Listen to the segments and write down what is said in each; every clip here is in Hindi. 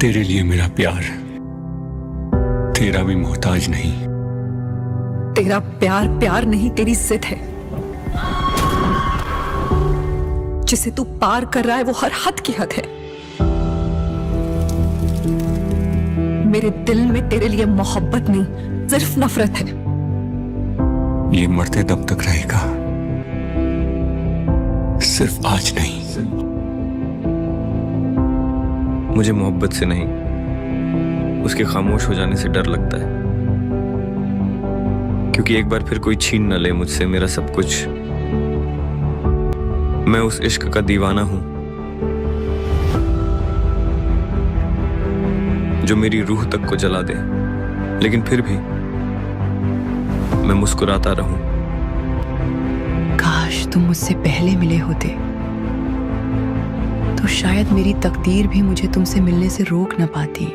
तेरे लिए मेरा प्यार तेरा भी मोहताज नहीं। तेरा प्यार प्यार नहीं, तेरी जिद है। जिसे तू पार कर रहा है वो हर हद की हद है। मेरे दिल में तेरे लिए मोहब्बत नहीं, सिर्फ नफरत है। ये मरते दम तक रहेगा, सिर्फ आज नहीं। मुझे मोहब्बत से नहीं, उसके खामोश हो जाने से डर लगता है, क्योंकि एक बार फिर कोई छीन न ले मुझसे मेरा सब कुछ। मैं उस इश्क का दीवाना हूं जो मेरी रूह तक को जला दे, लेकिन फिर भी मैं मुस्कुराता रहूं। काश तुम मुझसे पहले मिले होते तो शायद मेरी तकदीर भी मुझे तुमसे मिलने से रोक न पाती।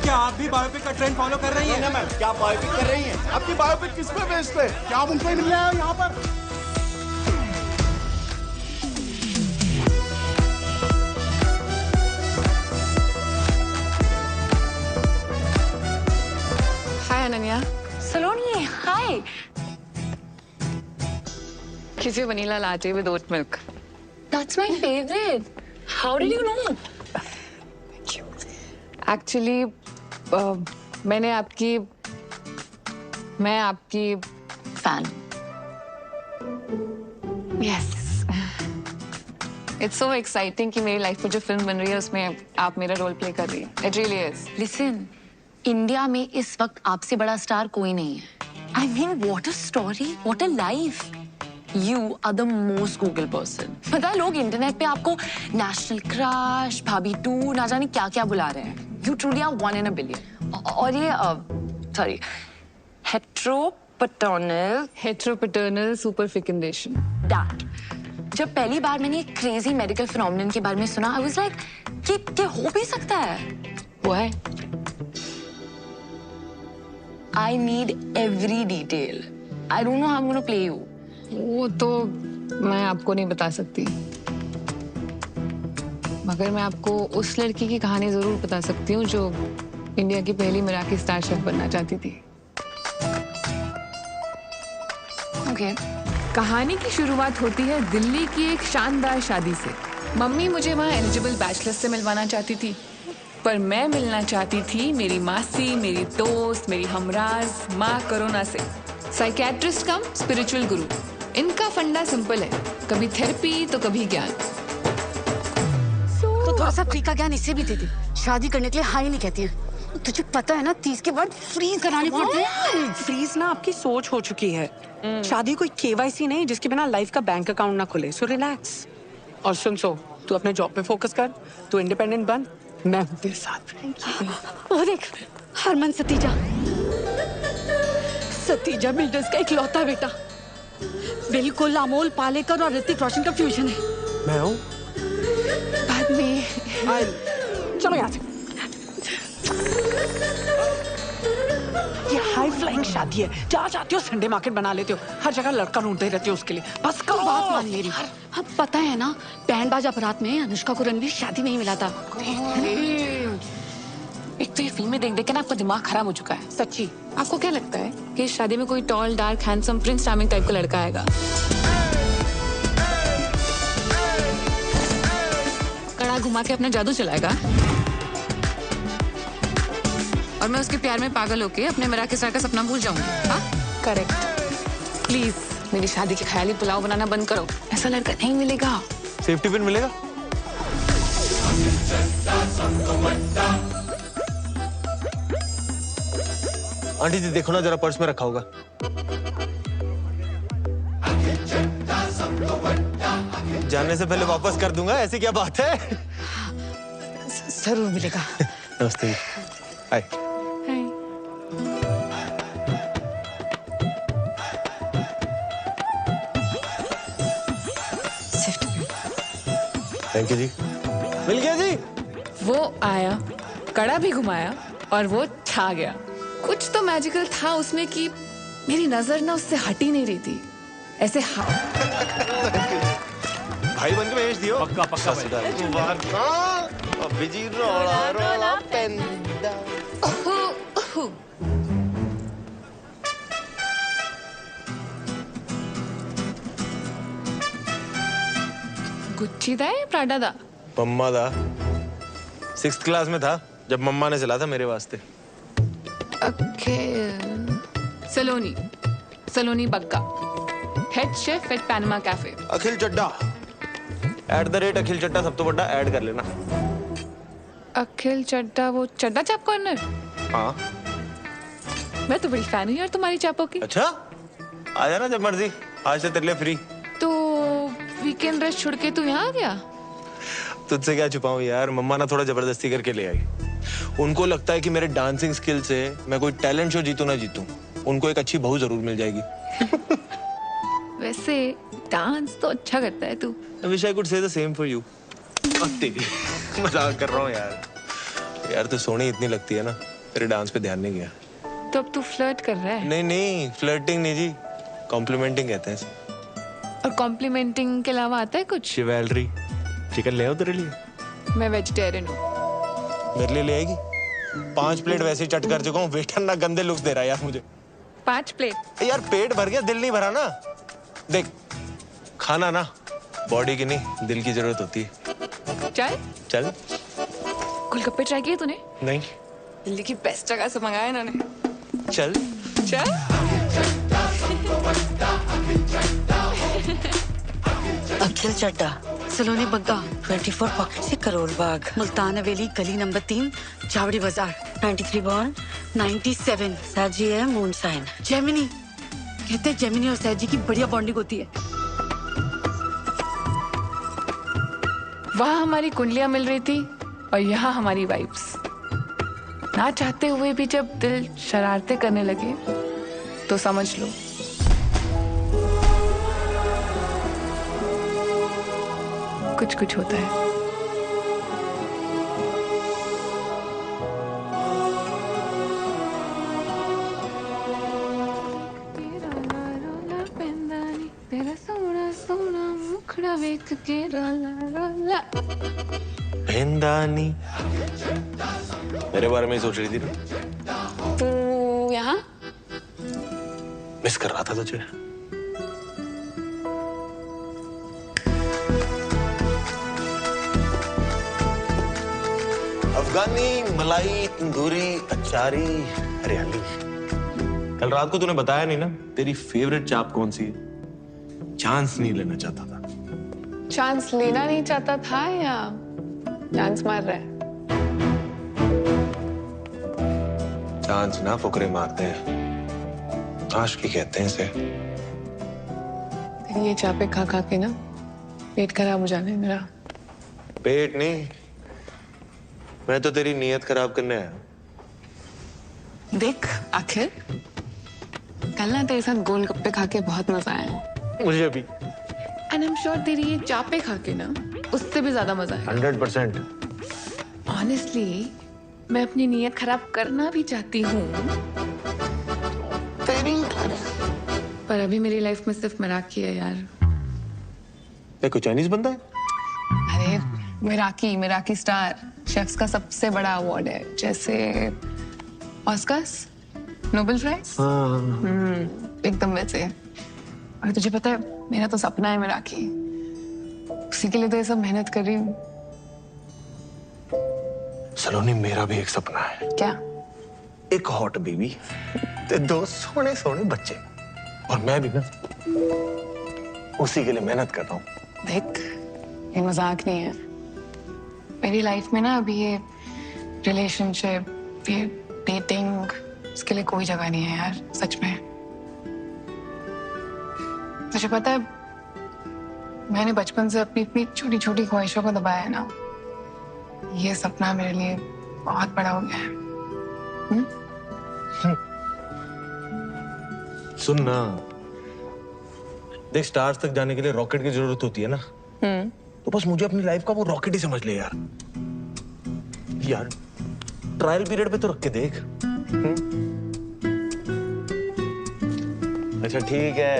क्या आप भी बायोपिक का ट्रेंड फॉलो कर रही हैं? ना मैम, क्या बायोपिक कर रही हैं? आपकी बायोपिक किस पे बेस्ड है? क्या आप उनको ही मिलने आए हो यहाँ पर? हाय अनन्या। सलोनी, हाय। कीजिए vanilla latte with oat milk. That's my favorite. How did you know? Actually मैं आपकी Fan. Yes it's so exciting कि मेरी लाइफ में जो फिल्म बन रही है उसमें आप मेरा रोल प्ले कर रही हैं। It really is. Listen, India में इस वक्त आपसे बड़ा स्टार कोई नहीं है। I mean, what a story, what a life. You are the most Google person. पता है लोग इंटरनेट पे आपको नेशनल क्रश, भाभी 2, ना जाने क्या क्या बुला रहे हैं। You truly are 1 in a billion. और ये सॉरी हेट्रोपैटर्नल सुपर फेकंडेशन। That. जब पहली बार मैंने क्रेजी मेडिकल फिनोमेनन के बारे में सुना, I was like, कि हो भी सकता है। वो है I need every detail. I don't know how I'm gonna play you. वो तो मैं आपको नहीं बता सकती, मगर मैं आपको उस लड़की की कहानी जरूर बता सकती हूँ जो इंडिया की पहली मराठी स्टार शेफ बनना चाहती थी। Okay. कहानी की शुरुआत होती है दिल्ली की एक शानदार शादी से। मम्मी मुझे वहाँ एलिजिबल बैचलर्स से मिलवाना चाहती थी, पर मैं मिलना चाहती थी मेरी मासी, मेरी दोस्त, मेरी हमराज माँ करोना से। साइकियाट्रिस्ट कम स्पिरिचुअल गुरु। इनका फंडा सिंपल है, कभी थेरेपी तो कभी ज्ञान। तो थोड़ा सा फ्री का ज्ञान इसे भी दे दे। शादी करने के लिए हाई नहीं कहती है। तुझे पता है ना 30 के बाद फ्रीज करानी पड़ती है। फ्रीज ना आपकी सोच हो चुकी है। शादी कोई केवाईसी नहीं जिसके बिना लाइफ का बैंक अकाउंट ना खुले। So relax. और सुन, तू अपने जॉब पे फोकस कर, तू इंडिपेंडेंट बन, मैं हूँ तेरे साथ। वो देख, हरमन सतीजा। सतीजा बिल्डर्स का इकलौता बेटा। बिल्कुल अमोल पालेकर और ऋतिक रोशन का फ्यूजन है। मैं हूँ। बाद में चलो यहाँ से। ये हाई फ्लाइंग शादी है, जहाँ चाहती हो संडे मार्केट बना लेते हो। हर जगह लड़का ढूंढते रहते हो उसके लिए। बस करो। बात मान मेरी। अब पता है ना, बैंड बाजा बारात में अनुष्का को रणवीर शादी में ही मिला था। एक तो ये फिल्में देख देख के ना आपका दिमाग खराब हो चुका है। सच्ची। आपको क्या लगता है कि इस शादी में कोई tall dark handsome Prince charming type का लड़का आएगा? कड़ा घुमा के अपना जादू चलाएगा और मैं उसके प्यार में पागल होके अपने मराठी स्टार का सपना भूल जाऊंगी। हाँ करेक्ट। प्लीज मेरी शादी के ख्याली पुलाव बनाना बंद करो। ऐसा लड़का नहीं मिलेगा। सेफ्टी पिन मिलेगा? आंटी जी देखो ना, जरा पर्स में रखा होगा। जानने से पहले वापस कर दूंगा, ऐसी क्या बात है? जरूर मिलेगा। नमस्ते। हाय। थैंक यू जी। मिल गया जी। वो आया, कड़ा भी घुमाया और वो छा गया। कुछ तो मैजिकल था उसमें कि मेरी नजर ना उससे हट ही नहीं रही थी। ऐसे भाई बन के भेज दियो। पक्का पक्का भाई। अभिजी रोला रोला पेंदा। गुच्ची दा या प्राडा दा? मम्मा दा 6th क्लास में था जब मम्मा ने चला था मेरे वास्ते। Saloni Saloni Bagga, head chef at Panama cafe. Akhil Chadda @ Akhil Chadda सब तो बड़ा ऐड कर लेना। अखिल चड्डा वो चड्डा चाप कॉर्नर? हाँ मैं तो बड़ी फैन हूँ यार तुम्हारी चापों की। अच्छा आ जाना जब मर्जी, आज से तेरे लिए फ्री। तो वीकेंड रेस्ट छोड़ के तू यहाँ आ गया? तुझसे क्या छुपाऊं यार, मम्मा ना थोड़ा जबरदस्ती करके ले आई। उनको लगता है कि मेरे डांसिंग स्किल से मैं कोई टैलेंट शो जीतू ना जीतूं, उनको एक अच्छी बहू जरूर मिल जाएगी। वैसे डांस तो अच्छा करता है तू। I wish I could say the same for you. मजाक कर रहा हूँ यार। यार तू सोनी इतनी लगती है ना, तेरे डांस पे ध्यान नहीं गया। तो अब तू फ्लर्ट कर रहा है? नहीं नहीं, फ्लर्टिंग नहीं जी, कॉम्प्लीमेंटिंग कहते हैं इसे। और कॉम्प्लीमेंटिंग के अलावा आता है कुछ? शिवेलरी। चिकन ले आओ तेरे लिए। मैं वेजिटेरियन हूँ। मेरे लिए ले आएगी? 5 प्लेट वैसे ही चट कर चुका हूँ, वेटर ना गंदे लुक्स दे रहा है यार मुझे। 5 प्लेट? यार पेट भर गया, दिल नहीं भरा ना। देख खाना ना बॉडी की नहीं दिल की जरूरत होती है। चल चल। गोलगप्पे ट्राई किए तूने? नहीं। दिल्ली की बेस्ट जगह से मंगाया इन्होंने। चल चल। अखिल चड्डा, सलोनी बग्गा, 24 पॉकेट से करोल बाग, मुल्तान हवेली, गली नंबर 3, चावड़ी बाजार, 93 बॉर्न, 97, सैजी है मून साइन। जेमिनी, कहते हैं जेमिनी और सैजी की बढ़िया बॉन्डिंग होती है। वहाँ हमारी कुंडलियां मिल रही थी और यहाँ हमारी वाइब्स। ना चाहते हुए भी जब दिल शरारतें करने लगे तो समझ लो कुछ कुछ होता है। तेरा सोना सोना मुखड़ा वेख के रोला रोला। भेंदानी मेरे बारे में ही सोच रही थी ना? तू यहाँ? मिस कर रहा था तुझे। अफगानी मलाई तंदूरी अचारी हरियाली। कल रात को तूने बताया नहीं ना तेरी फेवरेट चाप कौन सी है? चांस नहीं लेना चाहता था। चांस लेना नहीं चाहता था या चांस मार रहा है? चांस ना फुकरे मारते हैं, आशिकी कहते हैं इसे। तेरी ये चापे खा खा के ना पेट खराब हो जाने मेरा। पेट नहीं, मैं तो तेरी नीयत खराब करने आया। देख आखिर कल ना तेरे साथ गोलगप्पे खा के बहुत मजा आया। मुझे भी। एंड आई एम श्योर तेरी ये चापे खा के ना उससे भी ज्यादा मजा आया। 100%। ऑनेस्टली मैं अपनी नीयत खराब करना भी चाहती हूँ, पर अभी मेरी लाइफ में सिर्फ मराठी है यार। ये कोई चाइनीज बंदा है? अरे मिराकी स्टार शेफ्स का सबसे बड़ा अवार्ड है, जैसे ऑस्कर्स, नोबेल प्राइज। एकदम वैसे। और तुझे पता है मेरा तो सपना है मिराकी, उसी के लिए तो ये सब मेहनत कर रही हूँ। सलोनी मेरा भी एक सपना है। क्या? एक हॉट बेबी, ते 2 सोने सोने बच्चे, और मैं भी ना उसी के लिए मेहनत कर रहा हूँ। देख ये मजाक नहीं है। मेरी लाइफ में ना अभी ये रिलेशनशिप, ये डेटिंग, इसके लिए कोई जगह नहीं है यार, सच में। तुझे पता है मैंने बचपन से अपनी इतनी छोटी छोटी ख्वाहिशों को दबाया है ना, ये सपना मेरे लिए बहुत बड़ा हो गया है। सुन ना, देख स्टार्स तक जाने के लिए रॉकेट की जरूरत होती है ना, तो बस मुझे अपनी लाइफ का वो रॉकेट ही समझ ले यार। ट्रायल पीरियड पे तो रख के देख। अच्छा ठीक है,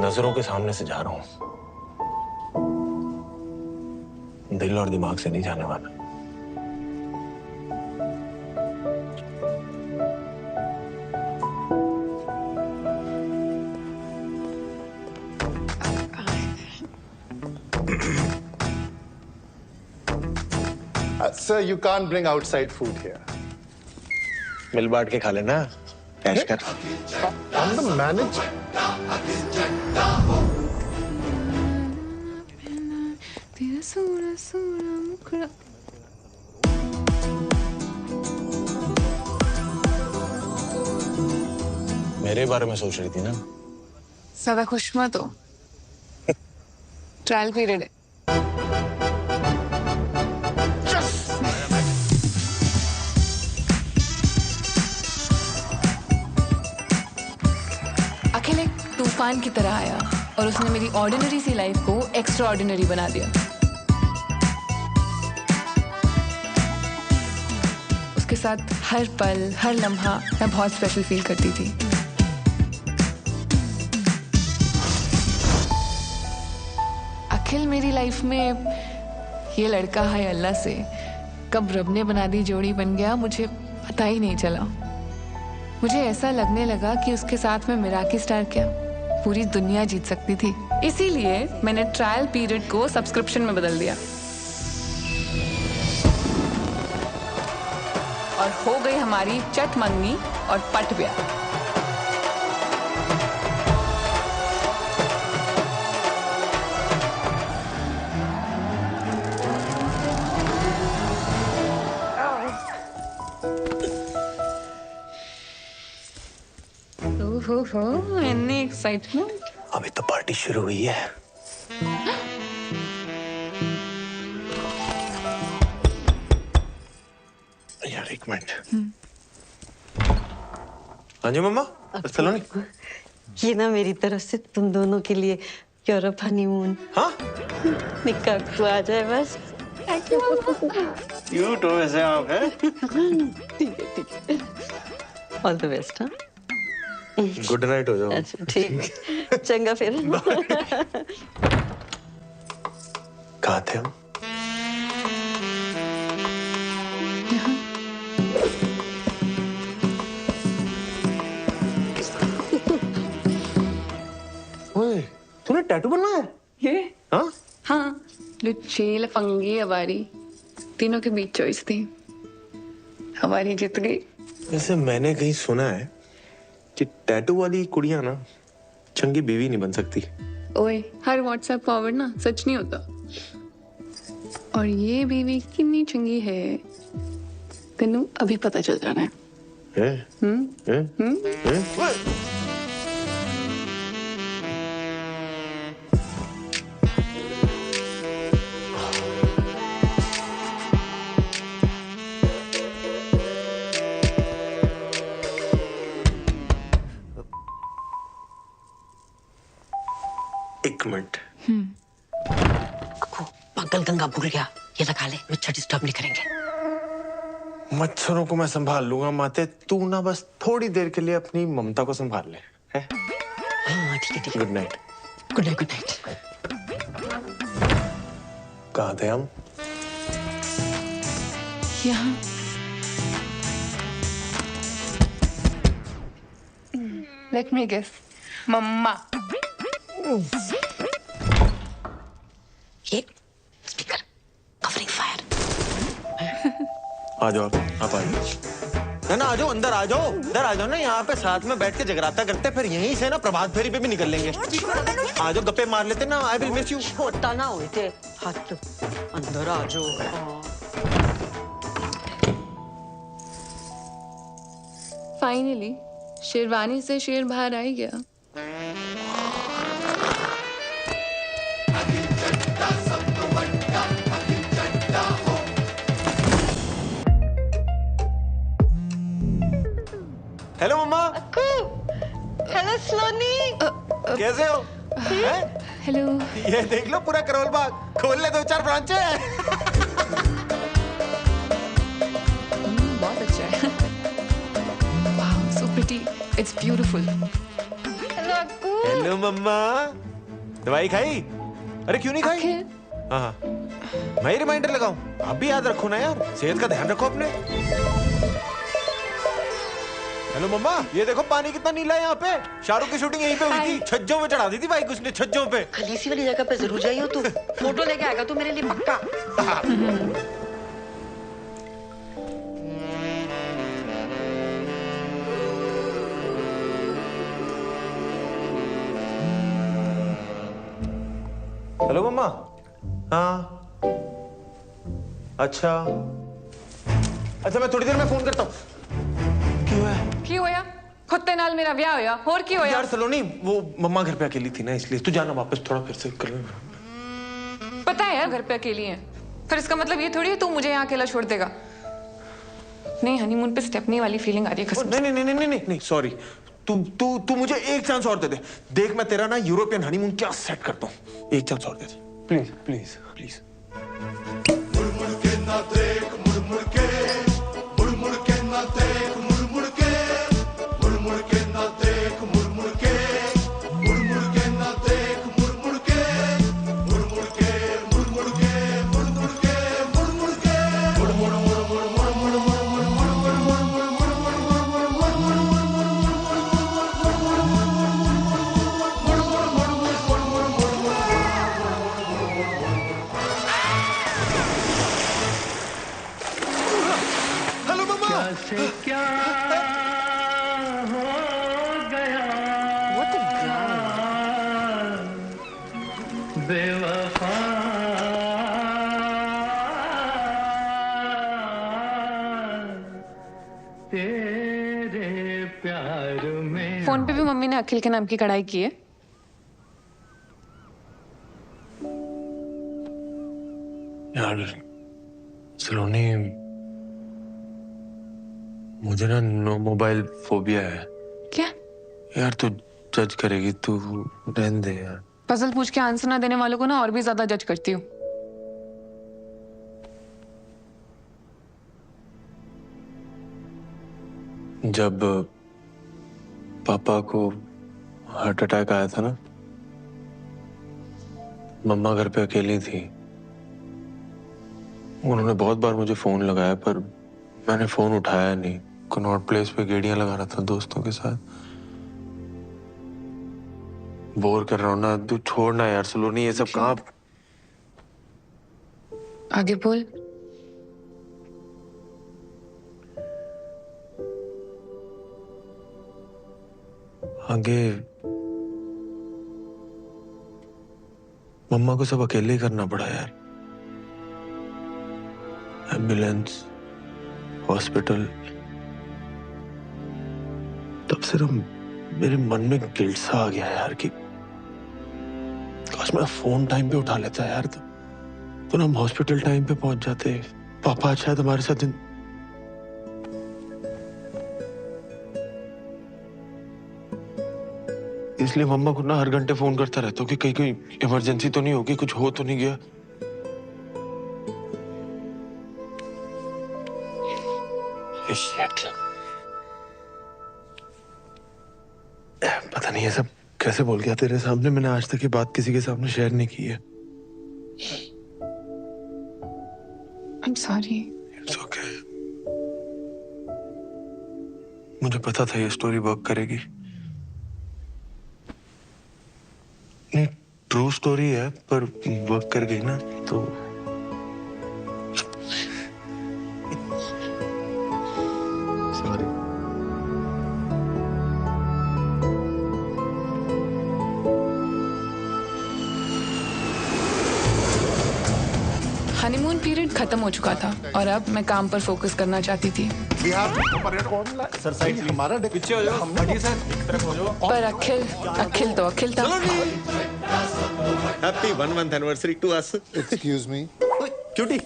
नजरों के सामने से जा रहा हूं, दिल और दिमाग से नहीं जाने वाला। Sir, you can't bring outside food here. मिल बांट के खा लेना, कैश कर। I'm the manager. तेरा सोना सोना मुखड़ा। मेरे बारे में सोच रही थी ना? ज्यादा खुश मत हो, ट्रायल पीरियड है। अखिल एक तूफान की तरह आया और उसने मेरी ऑर्डिनरी सी लाइफ को एक्स्ट्रा ऑर्डिनरी बना दिया। उसके साथ हर पल हर लम्हा मैं बहुत स्पेशल फील करती थी। अखिल मेरी लाइफ में ये लड़का है अल्लाह से कब रब ने बना दी जोड़ी बन गया, मुझे पता ही नहीं चला। मुझे ऐसा लगने लगा कि उसके साथ में मिराकी स्टार क्या पूरी दुनिया जीत सकती थी। इसीलिए मैंने ट्रायल पीरियड को सब्सक्रिप्शन में बदल दिया और हो गई हमारी चट मंगनी और पट ब्याह। हो एनी एक्साइटमेंट। अभी तो पार्टी शुरू हुई है। यार एक मिनट। हाँ जी मम्मा, चलो नहीं। ये ना मेरी तरफ से तुम दोनों के लिए यूरोप हनीमून। हाँ? निकाह तू आ जाए बस। क्यूट हो वैसे आप, है? ठीक है। All the best. हाँ, गुड नाइट हो जाओ। अच्छा ठीक, चंगा फिर। कहाँ थे हम? ओए, तूने टैटू बनवाया है? ये? हाँ? हाँ, लुच्ची लफंगी हमारी तीनों के बीच चॉइस थी, हमारी जीत गई। वैसे मैंने कहीं सुना है कि टैटू वाली कुड़ियां ना चंगी बीवी नहीं बन सकती। ओए, हर व्हाट्सएप फॉरवर्ड ना सच नहीं होता। और ये बीवी कितनी चंगी है तेनू अभी पता चल जाना है। एक मिनट। पागल गंगा भूल गया, ये लगा ले, मच्छर डिस्टर्ब नहीं करेंगे। मच्छरों को मैं संभाल लूंगा माते, तू ना बस थोड़ी देर के लिए अपनी ममता को संभाल ले, है? हाँ ठीक है। Good night. Good night. Good night. कहाँ थे हम? यहाँ। Let me guess, मम्मा। ये स्पीकर कवरिंग फायर। आ जाओ आप आ जाओ ना, आ जाओ अंदर, आ जाओ इधर, आ जाओ ना, यहाँ पे साथ में बैठ के जगराता करते, फिर यहीं से ना प्रभात फेरी पे भी निकल लेंगे। आ जाओ गप्पे मार लेते ना। I will miss you. छोटा ना हुए थे हाथ, अंदर आ जाओ। फाइनली शेरवानी से शेर बाहर आ ही गया। हेलो मम्मा। हेलो स्लोनी। कैसे हो? हेलो। ये देख लो पूरा करोल बाग, खोल ले 2-4 ब्रांचें। It's beautiful. हेलो मम्मा, दवाई खाई? अरे क्यों नहीं खाई? हाँ, मैं रिमाइंडर लगाऊं? आप भी याद रखो ना यार, सेहत का ध्यान रखो अपने। हेलो मम्मा, ये देखो पानी कितना नीला है यहाँ पे। शाहरुख की शूटिंग यहीं पे हुई थी। छज्जों पे चढ़ा दी थी बाइक उसने, छज्जों पे। खलीसी वाली जगह पे जरूर जाइयो तू। फोटो लेके आएगा तू मेरे लिए पक्का। हेलो मम्मा। हाँ, अच्छा मैं थोड़ी देर में फोन करता हूँ। की होया? खुत्ते नाल मेरा ब्याह होया, और की होया? यार सलोनी, वो मम्मा घर पे अकेली थी ना, इसलिए तू जाना वापस थोड़ा फिर से कर ले। पता है यार घर पे अकेली है, फिर इसका मतलब ये थोड़ी है तू मुझे यहाँ अकेला छोड़ देगा। नहीं, हनीमून पे स्टेपनी वाली फीलिंग आ रही है कसम से। नहीं, सॉरी। तू मुझे एक चांस और दे दे। देख मैं तेरा ना यूरोपियन हनीमून क्या सेट करता हूँ। एक चांस और दे दे प्लीज प्लीज प्लीज। मुड़ के ना देख, मुड़ के, मुड़ के ना देख, मुड़ के, मुड़ के ना देख, मुड़ के, मुड़ के ना देख, मुड़ के, मुड़ के, मुड़ के, मुड़ के, मुड़ के, हेलो मम्मा। क्या हो गया बेवफा, तेरे प्यार में। फोन पे भी मम्मी ने अखिल के नाम की कढ़ाई की है। यार सलोनी, मुझे ना नो मोबाइल फोबिया है। क्या? यार तू जज करेगी, तू रहने दे यार। पजल पूछ के आंसर ना देने वालों को ना और भी ज्यादा जज करती हूँ। जब पापा को हार्ट अटैक आया था ना, मम्मा घर पे अकेली थी। उन्होंने बहुत बार मुझे फोन लगाया पर मैंने फोन उठाया नहीं। कनॉट प्लेस पे गेड़ियां लगा रहा था दोस्तों के साथ। बोर कर रहा हूँ ना, तू छोड़ना यार सलोनी, ये सब कहाँ। आगे बोल। आगे मम्मा को सब अकेले ही करना पड़ा यार। Ambulance, hospital. तब से मेरे मन में गिल्ट सा आ गया यार कि काश मैं फोन टाइम पे उठा लेता यार, तो ना हम हॉस्पिटल टाइम पे पहुंच जाते। पापा शायद हमारे साथ इसलिए मम्मा को ना हर घंटे फोन करता रहता हूँ कि कहीं कोई इमरजेंसी तो नहीं होगी, कुछ हो तो नहीं गया। पता नहीं ये सब कैसे बोल गया तेरे सामने। मैंने आज तक ये बात किसी के सामने शेयर नहीं की है। I'm sorry. It's okay. मुझे पता था ये स्टोरी वर्क करेगी। नहीं, ट्रू स्टोरी है पर वर्क कर गई ना तो। सॉरी। हनीमून पीरियड खत्म हो चुका था और अब मैं काम पर फोकस करना चाहती थी। सर साइड हमारा पीछे हो जाओ। सर एक तरफ हो जाओ। पर अखिल तो अखिल था। Happy 1 month anniversary to us. Excuse me. Cutie.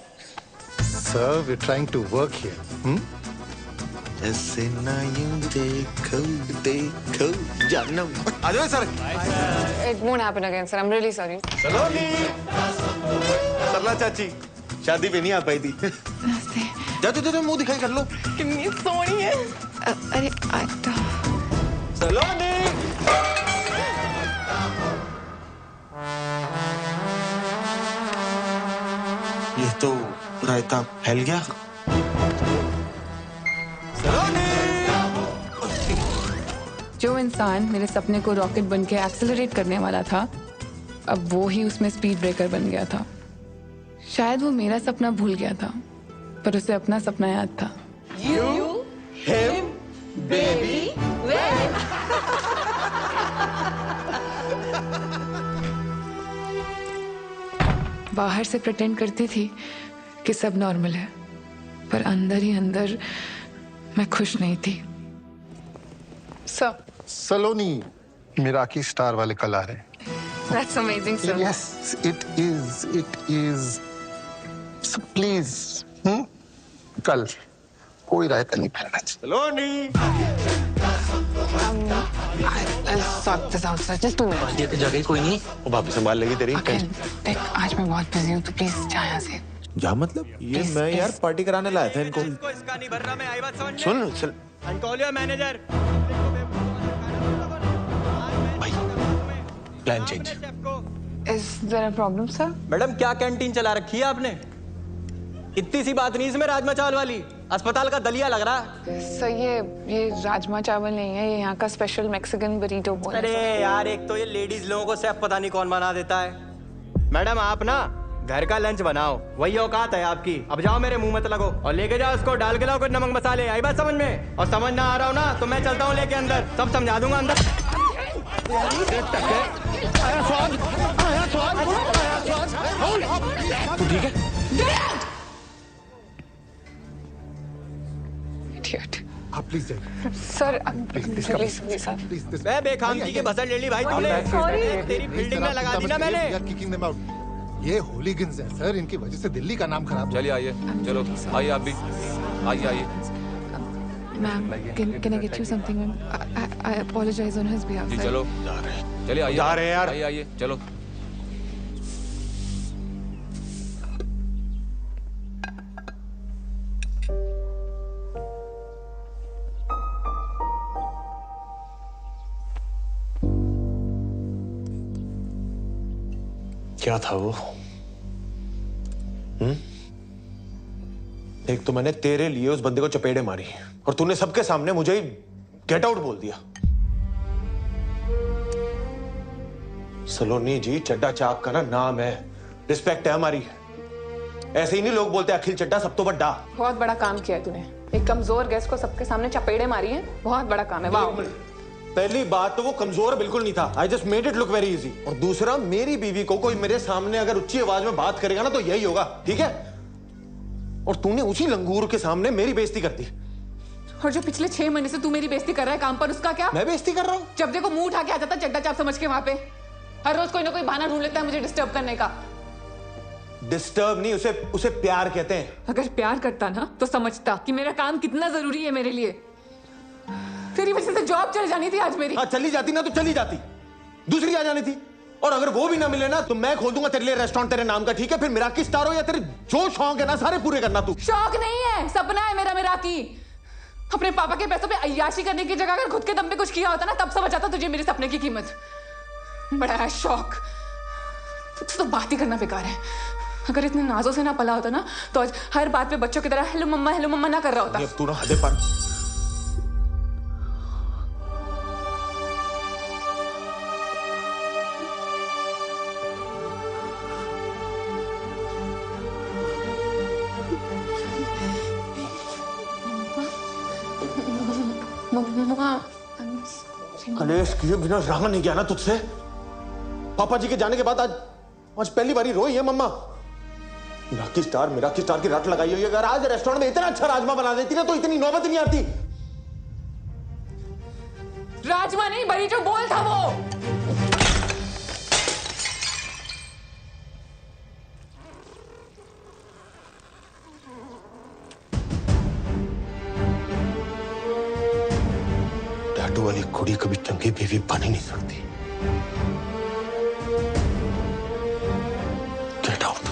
Sir, we're trying to work here. ऐसे ना यूं देखो देखो जानम। आ जाओ sir. It won't happen again, sir. I'm really sorry. सलोनी। सरला चाची शादी पे नहीं आ पाई थी। जा मुंह दिखाई कर लो। कितनी सोहनी है। अरे सलोनी। ये तो रायता फैल गया। जो इंसान मेरे सपने को रॉकेट बन के एक्सेलरेट करने वाला था, अब वो ही उसमें स्पीड ब्रेकर बन गया था। शायद वो मेरा सपना भूल गया था, पर उसे अपना सपना याद था। Him, baby, बाहर से प्रिटेंड करती थी कि सब नॉर्मल है, पर अंदर ही अंदर मैं खुश नहीं थी। सर, सलोनी मिराकी स्टार वाले कल आ रहे हैं। That's amazing, sir. Yes, it is. So please, कल कोई रायता नहीं फैलना चाहिए। सलोनी। I'll sort this out, sir. Just 2 minutes. ये तो जगह कोई नहीं, वो भाभी संभाल लेगी तेरी। अखिल, देख आज मैं बहुत बिजी हूँ, तो प्लीज जा यहाँ से। जा मतलब? ये मैं यार पार्टी कराने लाया था इनको। इसका नहीं भर रहा, मैं आई बात समझ में। सुन चल And call your manager. भाई, plan change. Is there a problem, sir? Madam क्या कैंटीन चला रखी है आपने? इतनी सी बात नहीं इसमें राजमा चावल वाली, अस्पताल का दलिया लग रहा है। सर ये राजमा चावल नहीं है, ये यहाँ का स्पेशल मैक्सिकन बरीटो बोल। अरे यार, एक तो ये लेडीज लोगों को सेफ पता नहीं कौन बना देता है। मैडम आप ना घर का लंच बनाओ, वही औकात है आपकी। अब जाओ, मेरे मुंह मत लगो और लेके जाओ उसको, डाल के लाओ कुछ नमक मसाले। आई बात समझ में? और समझ ना आ रहा हो ना तो मैं चलता हूँ लेके अंदर, सब समझा दूंगा अंदर। तू ठीक है? आप प्लीज जाइए। Sir please sir. मैं बेखामती के भसड़ ले ली भाई तुमने। तेरी फील्डिंग में लगा दी ना मैंने। Kicking them out. ये होलीगन्स हैं सर, इनकी वजह से दिल्ली का नाम खराब। चलिए आइए, चलो आइए आप भी, आइए। Ma'am, can I get you something, ma'am? I apologize on his behalf. जी चलो, चलिए आइए। जा रहे हैं यार। आइए चलो। क्या था वो? एक तो मैंने तेरे लिए उस बंदे को चपेड़े मारी और तूने सबके सामने मुझे गेट आउट बोल दिया। सलोनी जी, चड्डा चाप का ना नाम है, रिस्पेक्ट है हमारी। ऐसे ही नहीं लोग बोलते अखिल चड्डा सब तो बड्डा। बहुत बड़ा काम किया है तूने, एक कमजोर गेस्ट को सबके सामने चपेड़े मारी है, बहुत बड़ा काम है। वाह। पहली बात तो वो कमजोर बिल्कुल नहीं था, I just made it look very easy. और दूसरा, मेरी बीवी को कोई मेरे सामने अगर ऊंची आवाज में बात करेगा ना तो यही होगा, ठीक है? और तूने उसी लंगूर के सामने मेरी बेइज्जती कर दी। और जो पिछले 6 महीने से तू मेरी बेइज्जती कर रहा है काम पर, उसका क्या? मैं बेइज्जती कर रहा हूँ? जब देखो मुंह उठा के आ जाता चड्डा चाप समझ के वहां पे। हर रोज कोई ना कोई बहाना ढूंढ लेता है मुझे डिस्टर्ब करने का। डिस्टर्ब नहीं, उसे प्यार कहते हैं। अगर प्यार करता ना तो समझता कि मेरा काम कितना जरूरी है मेरे लिए। तेरी वजह से जॉब चली जानी थी आज मेरी। हाँ, चली जाती ना तो चली जाती, दूसरी आ जानी थी। और अगर वो भी ना मिले ना तो मैं खोल दूंगा तेरे लिए रेस्टोरेंट तेरे नाम का, ठीक है? फिर मिराकी स्टार हो या तेरे जो शौक है ना सारे पूरे करना तू। शौक नहीं है, सपना है मेरा मिराकी। अपने पापा के पैसों पे अय्याशी करने की जगह अगर खुद के दम पे कुछ किया होता ना तब समझ आता तुझे मेरे सपने की कीमत। बड़ा है शौक, तो बात ही करना बेकार है। अगर इतने नाजों से ना पला होता ना तो आज हर बात पे बच्चों की तरह हेलो मम्मा ना कर रहा होता। अब तू ना हदे पर। कलेश किए बिना रहा नहीं गया ना तुझसे। पापा जी के जाने के बाद आज पहली बारी रोई है मम्मा। मिराकी स्टार की रट लगाई हुई है। अगर आज रेस्टोरेंट में इतना अच्छा राजमा बना देती ना तो इतनी नौबत नहीं आती। राजमा नहीं बड़ी जो बोल था वो। टैटू वाली कुड़ी कभी चंगी बीवी बन ही नहीं सकती। Get out.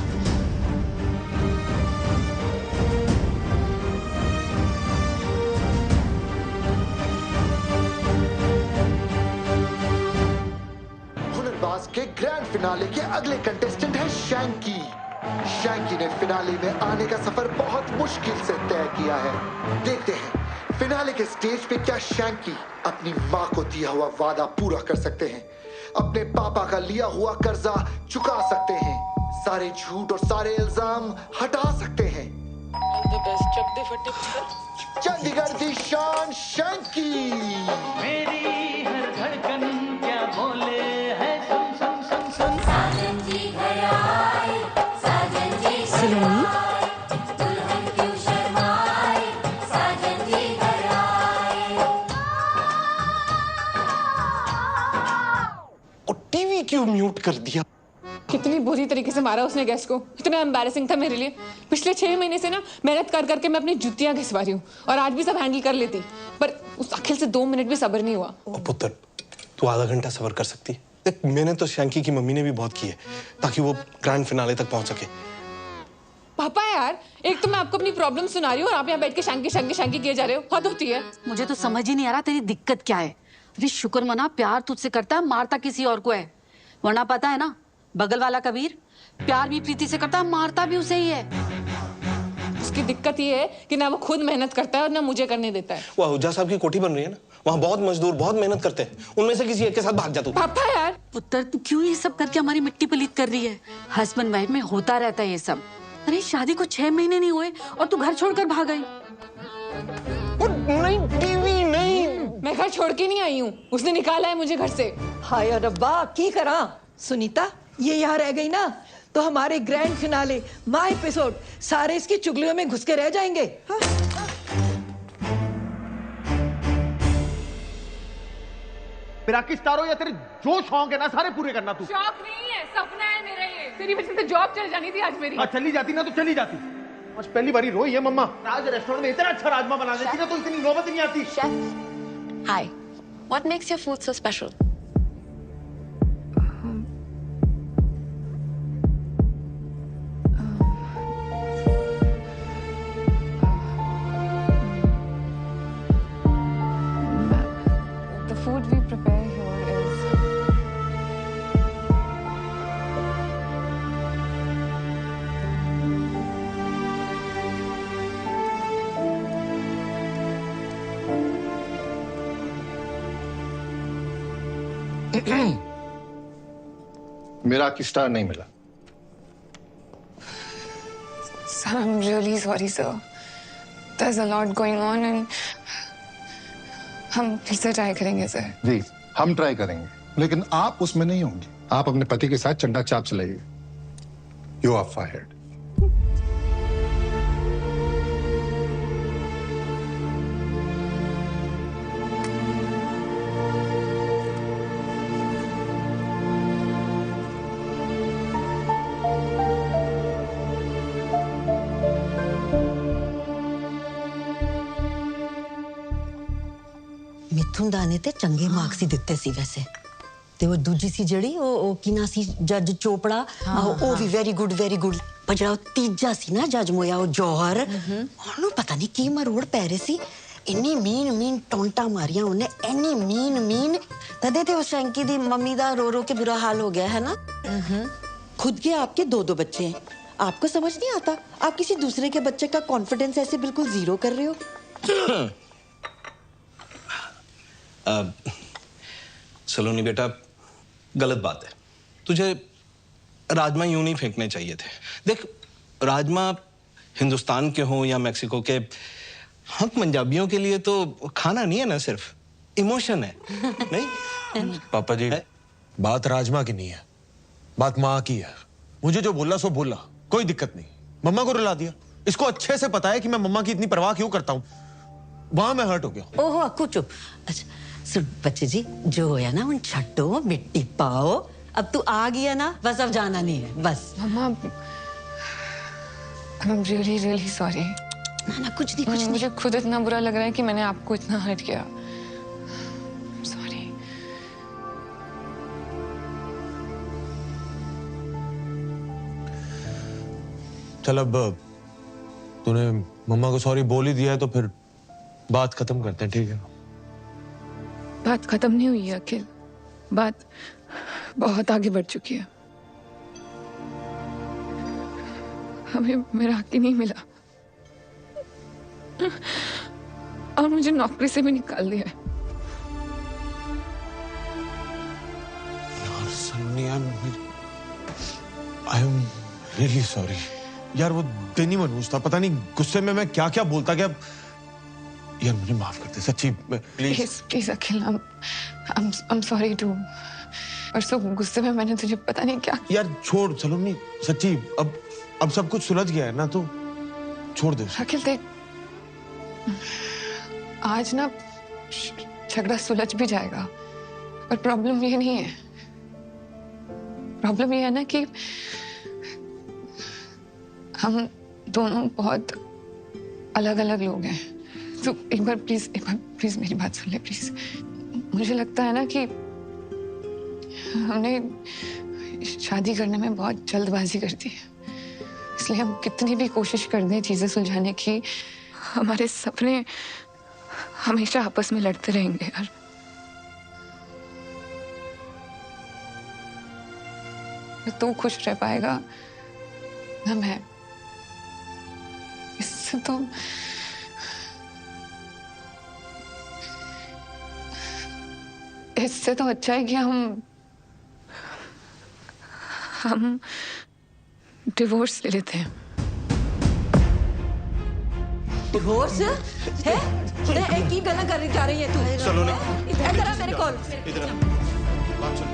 फिनाले के अगले कंटेस्टेंट है शैंकी। शैंकी ने फिनाले में आने का सफर बहुत मुश्किल से तय किया है। देखते हैं फिनाले के स्टेज पे क्या शैंकी अपनी माँ को दिया हुआ वादा पूरा कर सकते हैं, अपने पापा का लिया हुआ कर्जा चुका सकते हैं, सारे झूठ और सारे इल्जाम हटा सकते हैं। चंडीगढ़ दी शान शैंकी। मेरी हर धड़कन क्या बोले है, सुन सुन सुन सुन। साजन जी घर आए, साजन जी घर आए, दुल्हन क्यों शर्माए, साजन जी घर आए। और टीवी क्यों म्यूट कर दिया? कितनी बुरी तरीके से मारा उसने गेस्ट को, इतना एम्बैरेसिंग था मेरे लिए। पिछले 6 महीने से ना मेहनत कर करके मैं अपनी जुतियां घिसवा रही हूँ और आज भी सब हैंडल कर लेती, पर उस अखिल से 2 मिनट भी सब्र नहीं हुआ। ओ पुत्र, तू आधा घंटा सब्र कर सकती है? देख, मैंने तो शैंकी की मम्मी ने भी बहुत की है ताकि वो ग्रैंड फिनाले तक पहुंच सके। पापा यार, एक तो मैं आपको अपनी प्रॉब्लम सुना रही हूँ और आप यहाँ बैठ के शैंकी शैंकी शैंकी किए जा रहे हो। हद होती है। मुझे तो समझ ही नहीं आ रहा तेरी दिक्कत क्या है। अरे शुक्र मना, प्यार तुझसे करता है, मारता किसी और को है। वरना पता है ना, बगल वाला कबीर प्यार भी प्रीति से करता है, मारता भी उसे ही है। उसकी दिक्कत ये है कि ना वो खुद मेहनत करता है और ना मुझे करने देता है। वो आहूजा साहब की कोठी बन रही है ना, वहाँ बहुत मजदूर बहुत मेहनत करते हैं, उनमें से किसी एक के साथ भाग जा तू। पापा यार, पुत्र तू क्यों ये सब करके हमारी मिट्टी पलीत कर रही है? हस्बैंड वाइफ में होता रहता है ये सब। अरे शादी को 6 महीने नहीं हुए और तू घर छोड़कर भाग गई। नहीं, टीवी नहीं। मैं घर छोड़ के नहीं आई हूँ, उसने निकाला है मुझे घर से। हाय रब्बा, की करा सुनीता, ये यहाँ रह गई ना तो हमारे ग्रैंड फिनाले माय एपिसोड सारे इसकी चुगलियों में घुस के रह जाएंगे। हाँ? मेरा किस तारो या तेरे जो शौक है ना सारे पूरे करना तू। शौक नहीं है, सपना है मेरा ये। तेरी वजह से जॉब चल जानी थी आज मेरी। चली जाती ना तो चली जाती। आज पहली बारी रोई है मम्मा। आज रेस्टोरेंट में इतना अच्छा राजमा बना देती ना तो इतनी नौबत नहीं आती। Hi, what makes your food so special? The food we prepare here is मेरा स्टार नहीं मिला। Sir, I'm really sorry, sir. There's a lot going on and हम फिर से ट्राई करेंगे सर। जी हम ट्राई करेंगे, लेकिन आप उसमें नहीं होंगी। आप अपने पति के साथ चंडा चाप चलाइए। You are fired. ਮਿੱਥੁਨ ਦਾ ਨੇ ਤੇ ਚੰਗੇ ਮਾਰਕਸ ਹੀ ਦਿੱਤੇ ਸੀ ਵੈਸੇ ਤੇ ਉਹ ਦੂਜੀ ਸੀ ਜਿਹੜੀ ਉਹ ਕਿਨਾ ਸੀ ਜੱਜ ਚੋਪੜਾ ਉਹ ਵੀ ਵੈਰੀ ਗੁੱਡ ਪਰ ਜਿਹੜਾ ਤੀਜਾ ਸੀ ਨਾ ਜੱਜ ਮੋਇਆ ਉਹ ਜੋਹਰ ਉਹਨੂੰ ਪਤਾ ਨਹੀਂ ਕੀ ਮਰੋੜ ਪੈ ਰਹੇ ਸੀ ਇੰਨੀ ਮੀਨ ਟੌਂਟਾ ਮਾਰੀਆਂ ਉਹਨੇ ਇੰਨੀ ਮੀਨ ਤਦੇ ਤੇ ਉਹ ਸ਼ੈਂਕੀ ਦੀ ਮੰਮੀ ਦਾ रो के बुरा हाल हो गया है ना। खुद के आपके 2 बच्चे हैं, आपको समझ नहीं आता आप किसी दूसरे के बच्चे का कॉन्फिडेंस ऐसे बिल्कुल जीरो कर रहे हो। सलोनी बेटा, गलत बात है। तुझे राजमा यूं नहीं फेंकने चाहिए थे। देख, राजमा हिंदुस्तान के हों या मैक्सिको के, हम पंजाबियों के लिए तो खाना नहीं है ना, सिर्फ इमोशन है। नहीं पापा जी, बात राजमा की नहीं है, बात माँ की है। मुझे जो बोला सो बोला, कोई दिक्कत नहीं। मम्मा को रुला दिया। इसको अच्छे से पता है कि मैं मम्मा की इतनी परवाह क्यों करता हूँ। वहां मैं हर्ट हो गया। ओहो अक्कू चुप। अच्छा सुन बच्चे जी, जो होया ना उन छट्टो मिट्टी पाओ। अब तू आ गया ना, बस अब जाना नहीं है बस। मम्मा, I'm really sorry। ना कुछ नहीं। मुझे खुद इतना बुरा लग रहा है कि मैंने आपको इतना हर्ट किया। सॉरी। चल अब तूने मम्मा को सॉरी बोल ही दिया है तो फिर बात खत्म करते हैं, ठीक है? बात खत्म नहीं हुई है अखिल, बात बहुत आगे बढ़ चुकी है। हमें मेरा हक ही नहीं मिला और मुझे नौकरी से भी निकाल दिया है। यार Sunny, I am really sorry यार। वो दिन ही मनहूस था, पता नहीं गुस्से में मैं क्या क्या बोलता गया। यार मुझे माफ कर दे सच्ची, please please Akhil, I am sorry too. परसों गुस्से में मैंने तुझे पता नहीं क्या। यार छोड़ सलोनी, सच्ची अब सब कुछ सुलझ गया है ना, तो छोड़ दे। अखिल देख, आज ना झगड़ा सुलझ भी जाएगा, पर प्रॉब्लम ये नहीं है। प्रॉब्लम ये है ना कि हम दोनों बहुत अलग अलग लोग हैं। तो एक बार प्लीज मेरी बात सुन ले प्लीज। मुझे लगता है ना कि हमने शादी करने में बहुत जल्दबाजी कर दी है, इसलिए हम कितनी भी कोशिश कर दें चीजें सुलझाने की, हमारे सपने हमेशा आपस में लड़ते रहेंगे यार। न तू खुश रह पाएगा न मैं। इससे तो अच्छा है कि हम डिवोर्स ले लेते हैं। डिवोर्स है? एक ही गला करने जा रही है तू? सलोनी, इधर आ मेरे कॉल। इधर आ, बात सुन।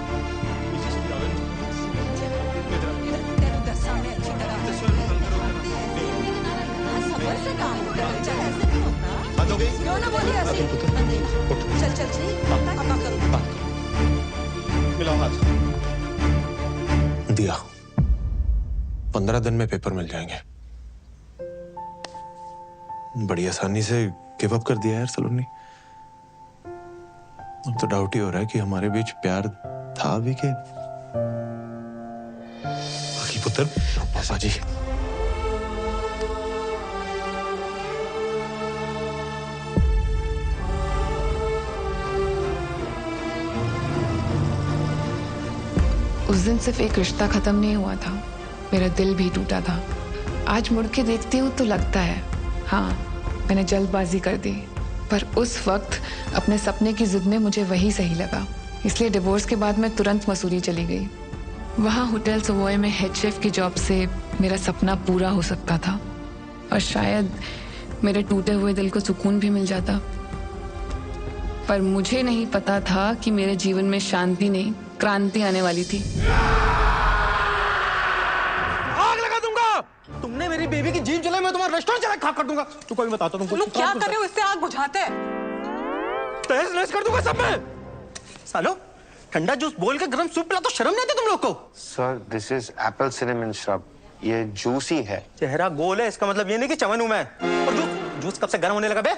क्यों ना बोली ऐसे? चल चल चल, मिलाओ हाथ। दिया 15 दिन में पेपर मिल जाएंगे। बड़ी आसानी से गिव अप कर दिया यार सलोनी। अब तो डाउट ही हो रहा है कि हमारे बीच प्यार था भी के बाकी पुत्र। पापा जी उस दिन सिर्फ एक रिश्ता खत्म नहीं हुआ था, मेरा दिल भी टूटा था। आज मुड़ के देखती हूँ तो लगता है हाँ, मैंने जल्दबाजी कर दी, पर उस वक्त अपने सपने की जिद में मुझे वही सही लगा। इसलिए डिवोर्स के बाद मैं तुरंत मसूरी चली गई। वहाँ होटल सवॉय में हेड शेफ की जॉब से मेरा सपना पूरा हो सकता था और शायद मेरे टूटे हुए दिल को सुकून भी मिल जाता। पर मुझे नहीं पता था कि मेरे जीवन में शांति नहीं, क्रांति आने वाली थी। आग लगा दूंगा। तुमने मेरी बेबी की जीभ जलाई, मैं तुम्हारा रेस्टोरेंट चला खाक कर दूंगा। तू कोई बताता तुमको। लोग क्या कर रहे हो? इससे आग बुझाते हैं। तहस नहस कर दूंगा सब में। सालो, ठंडा जूस बोल के गरम सूप पिला तो शर्म नहीं आती तुम लोग को? Sir, this is Apple cinnamon shrub. ये जूसी है। चेहरा गोल है, इसका मतलब ये नहीं कि चमन हूं मैं। और जूस कब से गर्म होने लगा बे?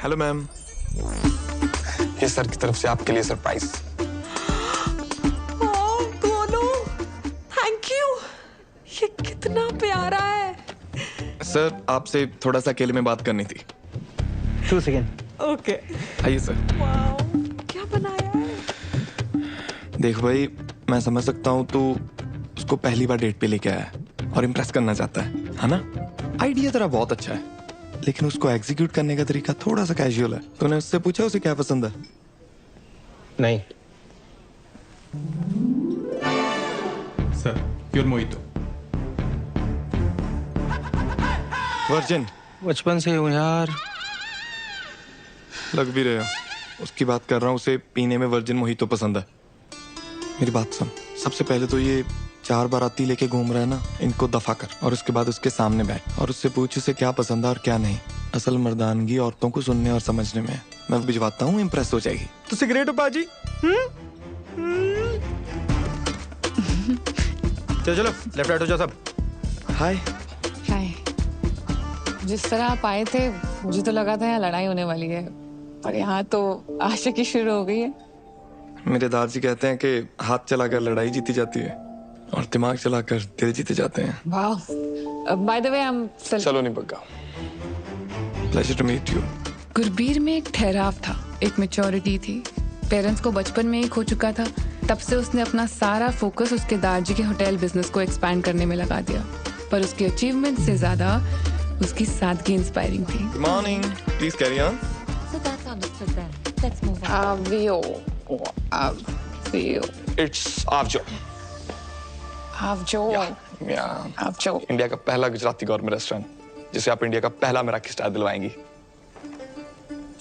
हेलो मैम, ये सर की तरफ से आपके लिए सरप्राइज। Thank you. ये कितना प्यारा है। सर आपसे थोड़ा सा अकेले में बात करनी थी। 2 सेकेंड। ओके। आइए सर। क्या बनाया है? देख भाई, मैं समझ सकता हूँ तू उसको पहली बार डेट पे लेके आया है और इम्प्रेस करना चाहता है ना? आइडिया तेरा बहुत अच्छा है, लेकिन उसको एग्जीक्यूट करने का तरीका थोड़ा सा कैजुअल है। तूने उससे पूछा उसे क्या पसंद है? नहीं सर, प्योर मोहितो। वर्जिन। बचपन से हूँ यार। लग भी रहे हो। उसकी बात कर रहा हूँ, उसे पीने में वर्जिन मोहितो पसंद है। मेरी बात सुन, सबसे पहले तो ये 4 बाराती लेके घूम रहा है ना, इनको दफा कर और उसके बाद उसके सामने बैठ और उससे पूछ उसे क्या पसंद है और क्या नहीं। असल मर्दानगी औरतों को सुनने और समझने में। मैं भिजवाता हूँ, इम्प्रेस हो जाएगी। तो सिगरेट हो बाजी? चलो लेफ्ट राइट हो जाओ सब। हाय। हाय। जिस तरह आप आए थे मुझे तो लगा था यहाँ लड़ाई होने वाली है, पर यहाँ तो आशिकी शुरू हो गई है। मेरे दादाजी कहते हैं कि हाथ चलाकर लड़ाई जीती जाती है और दिमाग चलाकर दिल जीते जाते हैं। वाह। बाय द वे हम Saloni Bagga. Pleasure to meet you. Gurbir में एक ठहराव था, एक मैच्योरिटी थी। पेरेंट्स को बचपन में ही खो चुका था, तब से उसने अपना सारा फोकस उसके दादाजी के होटल बिजनेस को एक्सपैंड करने में लगा दिया। पर उसकी अचीवमेंट से ज्यादा उसकी सादगी इंस्पायरिंग थी। Good morning. Please carry on. So that's understood then. Let's move on. Avio. It's Avjo. Avjo. Yeah. Avjo. India का पहला गुजराती गौरमेंट रेस्टोरेंट जिसे आप इंडिया का पहला मराठी स्टार दिलवाएंगी।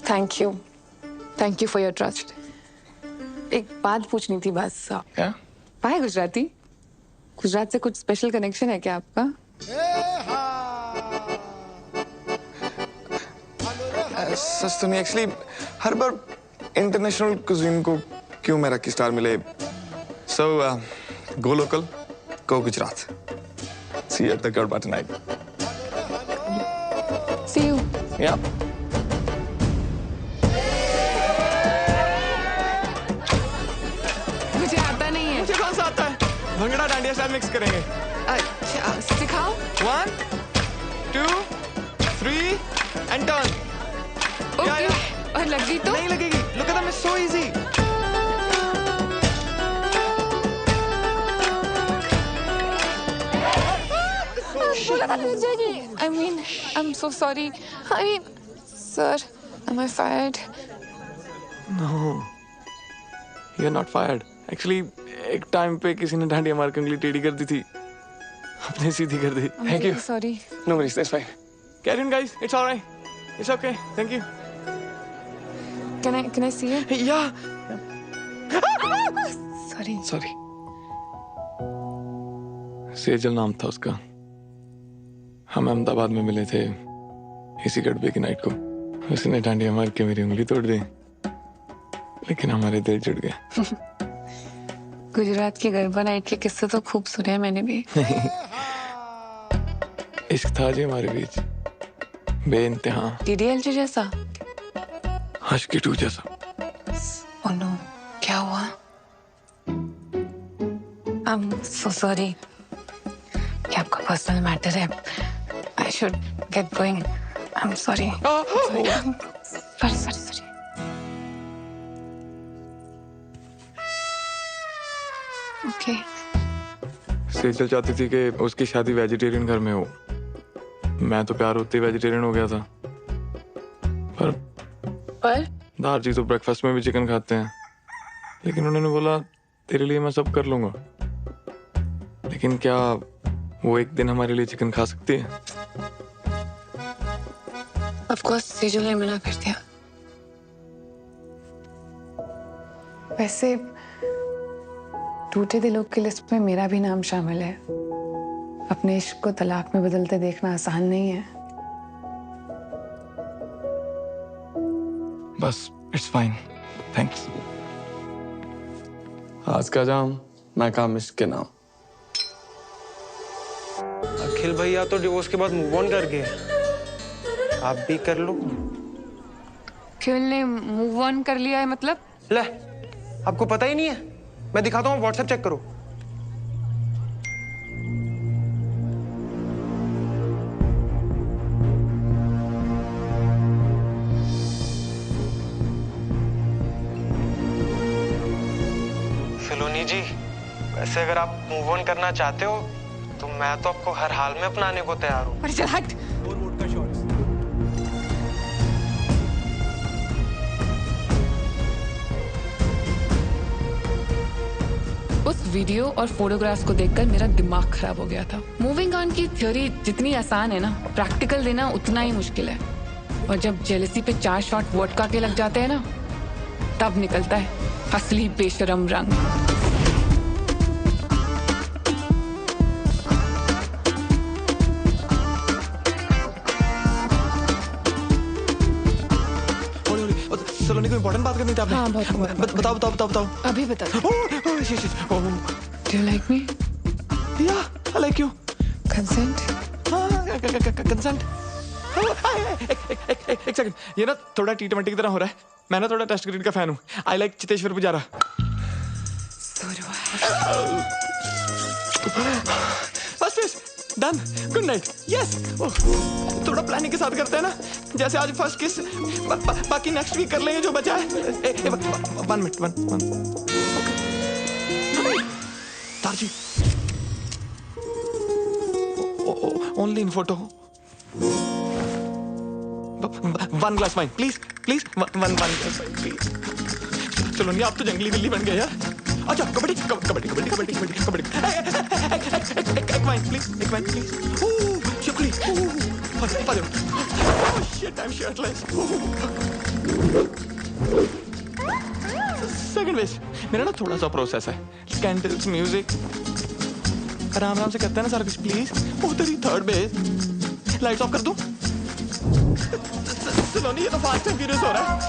Thank you for your trust. एक बात पूछनी थी बस। क्या? पाए गुजराती? गुजरात से कुछ स्पेशल कनेक्शन है क्या आपका? सच तो नहीं, एक्चुअली हर बार इंटरनेशनल कुजीन को क्यों मराठी स्टार मिले। So go local, go Gujarat. See you at the Garba tonight. See you. Yeah. मुझे आता नहीं है। मुझे कौन सा आता है? भंगड़ा डांडिया स्टाइल मिक्स करेंगे। अच्छा, सिखाओ। 1, 2, 3 and turn. ओके। और लगी तो? नहीं लगेगी। Look at them, it's so easy. I mean, I'm so sorry. I mean, sir, am I fired? No, you're not fired. Actually, एक टाइम पे किसी ने डांडिया मार के उंगली टेढ़ी कर दी थी, अपने सीधी कर दी। I'm Thank you. really sorry. No worries, that's fine. Carry on, guys. It's all right. It's okay. Thank you. Can I see it? Yeah. Sorry. Sorry. Sejal नाम था उसका। हम अहमदाबाद में मिले थे इसी गड़बे की नाइट को। उसने डांडिया मार के मेरी उंगली तोड़ दी, लेकिन हमारे दिल जुड़ गए। गुजरात की गरबा नाइट के किस्से तो खूब सुने हैं मैंने भी। इश्क था जी हमारे बीच, बेइंतहा। DDLJ जैसा? आशिकी 2 जैसा। Oh no, क्या हुआ? I'm so sorry. क्या आपका पर्सनल मैटर है? I should get going. I'm sorry. Sorry. Okay. Sejal चाहती थी कि उसकी शादी वेजिटेरियन घर में हो। मैं तो प्यार होते ही वेजिटेरियन हो गया था। पर दादाजी तो ब्रेकफास्ट में भी चिकन खाते हैं, लेकिन उन्होंने बोला तेरे लिए मैं सब कर लूंगा। लेकिन क्या वो एक दिन हमारे लिए चिकन खा सकती है? Of course, सेजल ने मना कर दिया। वैसे टूटे दिलों की लिस्ट में मेरा भी नाम शामिल है। अपने इश्क को तलाक में बदलते देखना आसान नहीं है। बस इट्स फाइन, थैंक्स। आज का जाम मैं काम इश्क के नाम। अखिल भैया तो डिवोर्स के बाद मूव ऑन कर गए, आप भी कर लो। अखिल ने मूव ऑन कर लिया है मतलब? ले, आपको पता ही नहीं है? मैं दिखाता हूँ, व्हाट्सएप चेक करो। सलोनी जी, वैसे अगर आप मूव ऑन करना चाहते हो तो मैं तो आपको हर हाल में अपनाने को तैयार हूँ। अरे चल हट। उस वीडियो और फोटोग्राफ्स को देखकर मेरा दिमाग खराब हो गया था। मूविंग ऑन की थ्योरी जितनी आसान है ना, प्रैक्टिकल देना उतना ही मुश्किल है। और जब जेलसी पे 4 शॉट वोडका के लग जाते हैं ना, तब निकलता है असली बेशरम रंग। सलोनी को इम्पोर्टेंट बात करनी थी आपने। हाँ, बहुत बताओ। अभी बता। Do you like me? Yeah, I like you. Consent? हाँ, consent. एक सेकंड, ये ना थोड़ा T20 की तरह हो रहा है। मैं ना थोड़ा टेस्ट क्रिकेट का फैन हूँ। I like Cheteshwar Pujara. बस डन, गुड नाइट। यस, थोड़ा प्लानिंग के साथ करते हैं ना, जैसे आज फर्स्ट किस, बाकी नेक्स्ट वीक कर लेंगे जो बचा है। 1 मिनट, 1 तारजी, only in photo. 1 glass wine please, please 1 glass wine please. चलो नहीं, आप तो जंगली बिल्ली बन गए यार। अच्छा, कबड्डी कबड्डी कबड्डी कबड्डी कबड्डी कबड्डी। एक वाइन प्लीज, एक वाइन प्लीज। चुकली, shit, I am shirtless. Second base मेरा ना थोड़ा सा प्रोसेस है। कैंडल्स, म्यूजिक, आराम से करते हैं ना सारा कुछ प्लीज। तेरी थर्ड बेस, लाइट्स ऑफ कर दूं? सलोनी, ये तो फास्ट एंड फ्यूरियस हो रहा है।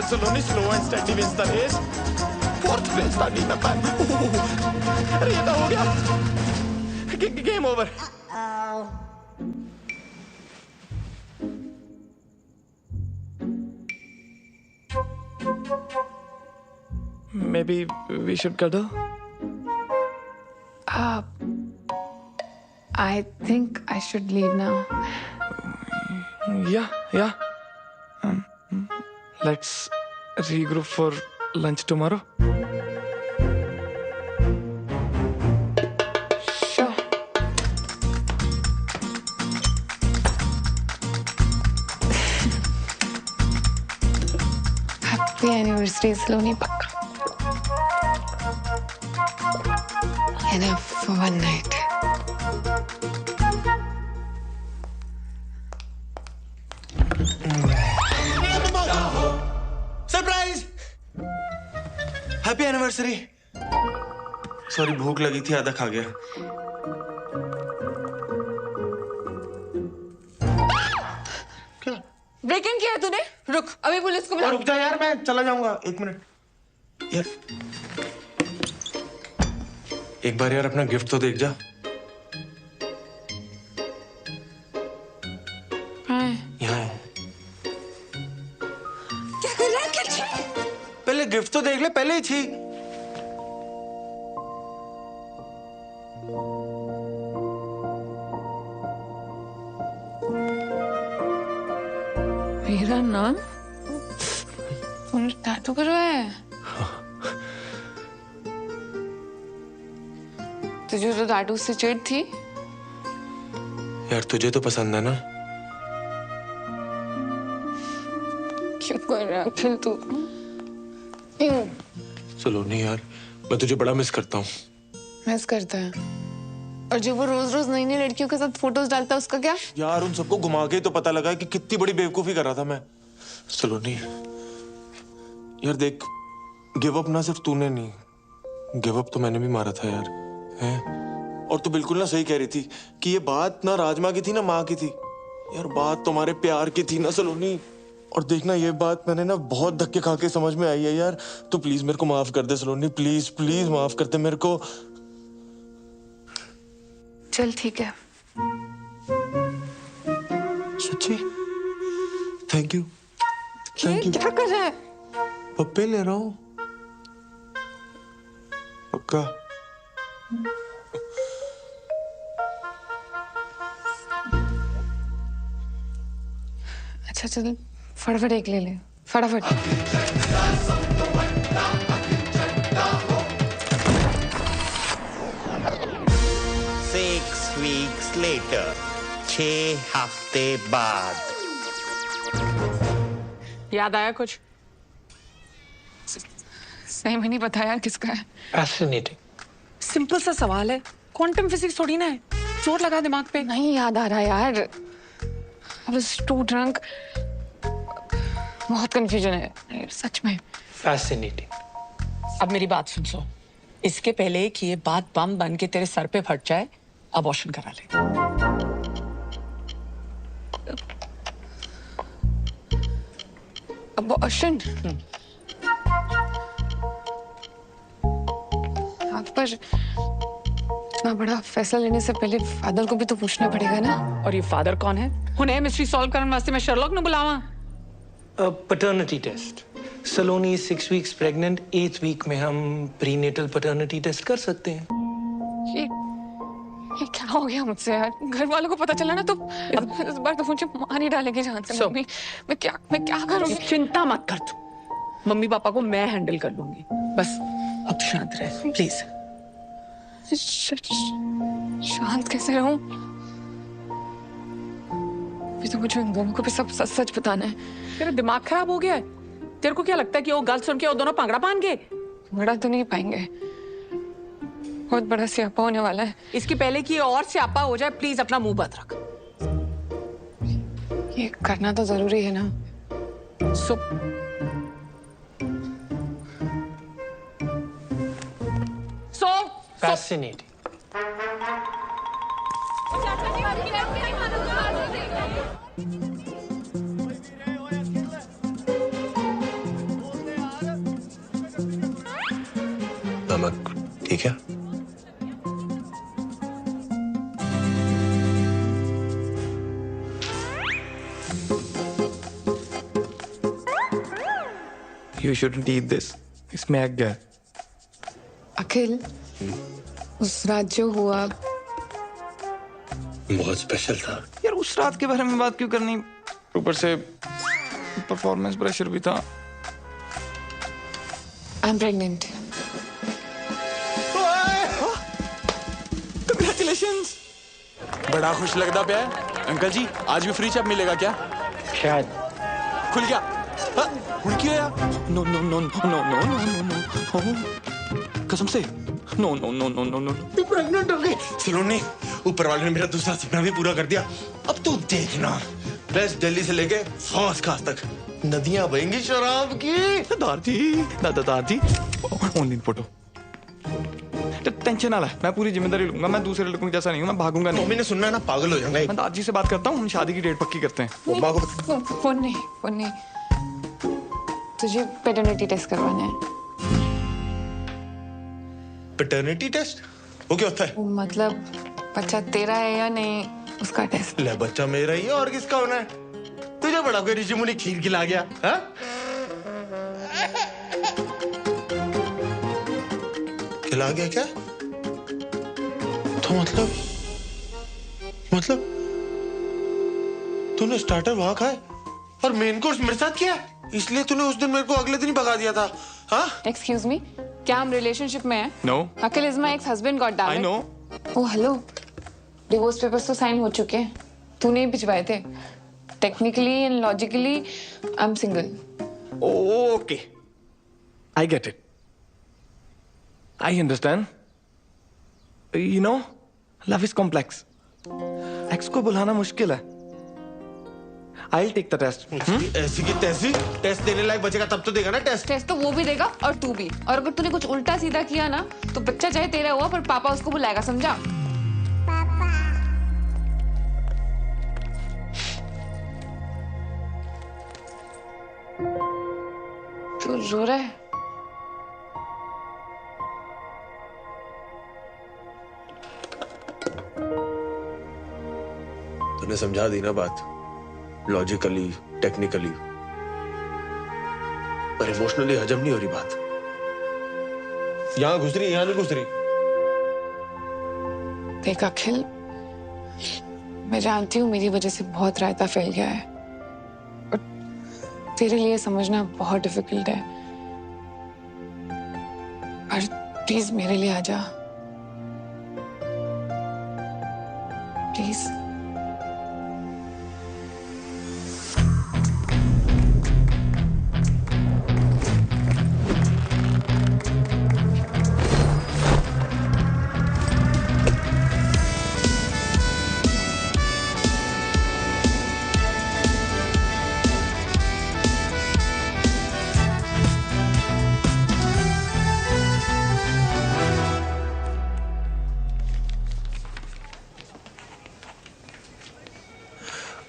Saloni, slow and steady wins the race. Fourth race starting में पैन। अरे ये तो हो गया, game over. Maybe we should cuddle? I think I should leave now. Yeah. Let's regroup for lunch tomorrow. Sure. Happy anniversary, Saloni, pakka. Enough for one night. Surprise! Happy anniversary. Sorry, भूख लगी थी, आधा खा गया। ब्रेक इन किया है तूने? रुक, अभी पुलिस को बुला। रुक जा यार, मैं चला जाऊंगा। 1 मिनट यार, एक बार यार अपना गिफ्ट तो देख जा। यहाँ है। क्या कर रहा है? क्या छी? पहले गिफ्ट तो देख ले, पहले ही छी। मेरा नाम? तूने टैटू करवाया है? तुझे तो टैटू से चिढ़ थी। यार तुझे तो पसंद है ना? क्यों कर रहा है अखिल तू? सलोनी यार, मैं तुझे बड़ा मिस करता हूँ। मिस करता है? और जो वो रोज रोज नई नई लड़कियों के साथ फोटोज डालता है, उसका क्या? यार उन सबको घुमा के तो पता लगा कि कितनी बड़ी बेवकूफी कर रहा था मैं। सलोनी यार देख, गिव अप ना सिर्फ तूने नहीं, गिव अप तो मैंने भी मारा था यार, है? और तू बिल्कुल ना सही कह रही थी कि ये बात ना राजमा की थी ना माँ की थी। यार बात तुम्हारे प्यार की थी ना सलोनी। और देखना, ये बात मैंने ना बहुत धक्के खा के समझ में आई है यार। तू प्लीज मेरे को माफ कर दे सलोनी, प्लीज प्लीज माफ कर दे मेरे को। चल ठीक है। सच्ची? Thank you, thank you. क्या कर रहा है? पप्पे ले रहा हूँ, पक्का। अच्छा चल, फटाफट एक ले ले, फटाफट। 6 weeks later, 6 हफ्ते बाद। याद आया कुछ? सही में नहीं पता यार किसका है। फैसिनेटिंग। सिंपल सा सवाल है, क्वांटम फिजिक्स थोड़ी ना है। चोट लगा दिमाग पे। नहीं याद आ रहा यार। I was too drunk. बहुत कंफ्यूजन है सच में। फैसिनेटिंग। अब मेरी बात सुन। इसके पहले कि ये बात बम बन के तेरे सर पे फट जाए, अबॉर्शन करा ले। अबॉर्शन? पर इतना बड़ा फैसला लेने से पहले फादर को भी तो पूछना पड़ेगा ना। और ये फादर कौन है? हुने मिस्ट्री सॉल्व करने वास्ते मैं शर्लॉक ने बुलावा। Paternity test. Saloni 6 weeks pregnant, 8th week में हम प्रीनेटल पैटर्निटी टेस्ट कर सकते हैं। ये क्या हो गया मुझसे यार? घर वालों को पता चला ना तो इस बार तो मुझे मार ही डालेंगे जान से। मम्मी मैं क्या करूंगी? चिंता मत कर तू, मम्मी पापा को मैं हैंडल कर लूंगी। बस अब शांत रह प्लीज। शांत कैसे रहूं? अभी तो मुझे उन दोनों को भी सब सच सच बताना है। तेरा दिमाग खराब हो गया है? तेरे को क्या लगता है कि वो गल सुन के वो दोनों पांगड़ा बांध गए? बड़ा तो नहीं पाएंगे, बहुत बड़ा स्यापा होने वाला है। इसके पहले कि ये और स्यापा हो जाए, प्लीज अपना मुंह बंद रख। ये करना तो जरूरी है ना। Fascinating. नमक ठीक है? You shouldn't eat this. इसमें एग है। अखिल, उस रात जो हुआ बहुत स्पेशल था यार। उस रात के बारे में बात क्यों करनी? ऊपर से परफॉर्मेंस प्रेशर भी था। I am pregnant. Congratulations! बड़ा खुश लगता पे है। अंकल जी आज भी फ्री चैप मिलेगा क्या? शायद। खुल गया। खुल क्यों यार? No no no no no no no no no। कसम से no no no no no no. तू प्रेग्नेंट हो गई। सलोनी, ऊपर वाले ने मेरा दूसरा सपना भी पूरा कर दिया। अब तू देखना, वेस्ट दिल्ली से लेके फौज खास तक नदियां बहेंगी शराब की। दादी ऑनलाइन फोटो। टेंशन ना ले, मैं पूरी जिम्मेदारी लूंगा। मैं दूसरे लड़कों जैसा नहीं हूँ, मैं भागूंगा नहीं। मम्मी ने सुनना है ना, पागल हो जाऊंगा। मैं दादी से बात करता हूँ, हम शादी की डेट पक्की करते हैं। मम्मा को फोन नहीं। तुझे पैटर्निटी टेस्ट करवाना है। Paternity test? वो क्या होता है? मतलब बच्चा तेरा है या नहीं उसका टेस्ट। ले बच्चा मेरा ही है और किसका होना है? तुझे बड़ा कोई ऋषि मुनि खीर खिला गया? हाँ? खिला गया क्या? तो मतलब तूने स्टार्टर वहां खाए और मेन कोर्स मेरे साथ किया, इसलिए तूने उस दिन मेरे को अगले दिन ही भगा दिया था। हाँ? एक्सक्यूज मी, क्या हम रिलेशनशिप में हैं? No. Akhil is my ex husband, god damn it. I know. Oh hello, divorce papers तो साइन हो चुके हैं, तूने ही भिजवाए थे। Technically and logically I am single. Okay, I get it. I understand. You know, love is complex. Ex को बुलाना मुश्किल है। I'll take the test. ऐसी की तैसी टेस्ट देने लायक बचेगा तब तो देगा ना टेस्ट। टेस्ट तो वो भी देगा और तू भी। और अगर तूने कुछ उल्टा सीधा किया ना तो बच्चा चाहे तेरा हुआ पर पापा उसको बुलाएगा, समझा? तू रो रहा है? तूने समझा दी ना बात, लॉजिकली टेक्निकली, पर इमोशनली हजम नहीं हो रही बात। यहां घुस रही, यहां नहीं घुस रही। देख अखिल, मैं जानती हूँ मेरी वजह से बहुत रायता फैल गया है और तेरे लिए समझना बहुत डिफिकल्ट है, पर प्लीज मेरे लिए आ जा, प्लीज।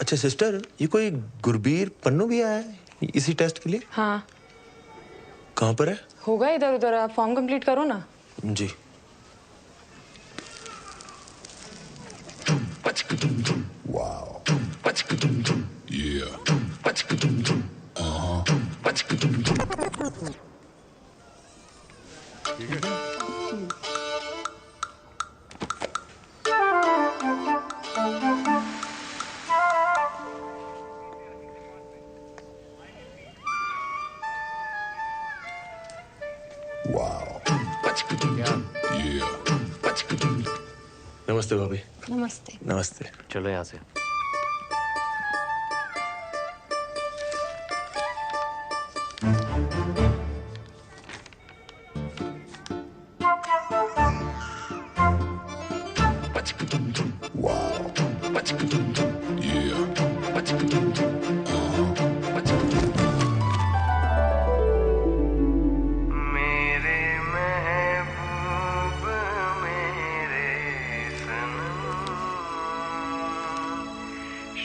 अच्छा सिस्टर, ये कोई गुरबीर पन्नू भी आया है इसी टेस्ट के लिए? हाँ। कहाँ पर है? होगा इधर उधर, आप फॉर्म कंप्लीट करो ना। जी। Wow. Yeah. Wow. Yeah. नमस्ते भाभी। नमस्ते। नमस्ते। चलो यहाँ से। Wow. Yeah. मेरे महबूब मेरे सनम,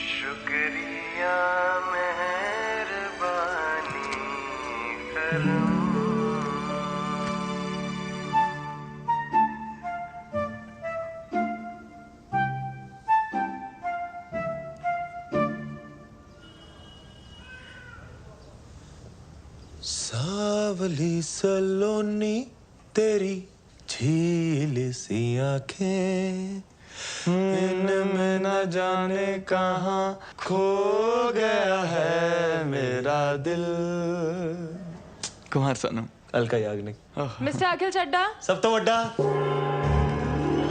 शुक्रिया मेहरबानी करम। सावली सलोनी तेरी झील सी आंखें, इनमें न जाने कहाँ खो गया है मेरा दिल। कुमार सनम। कल का याग्निक। मिस्टर अखिल चड्डा, सब तो वड्डा।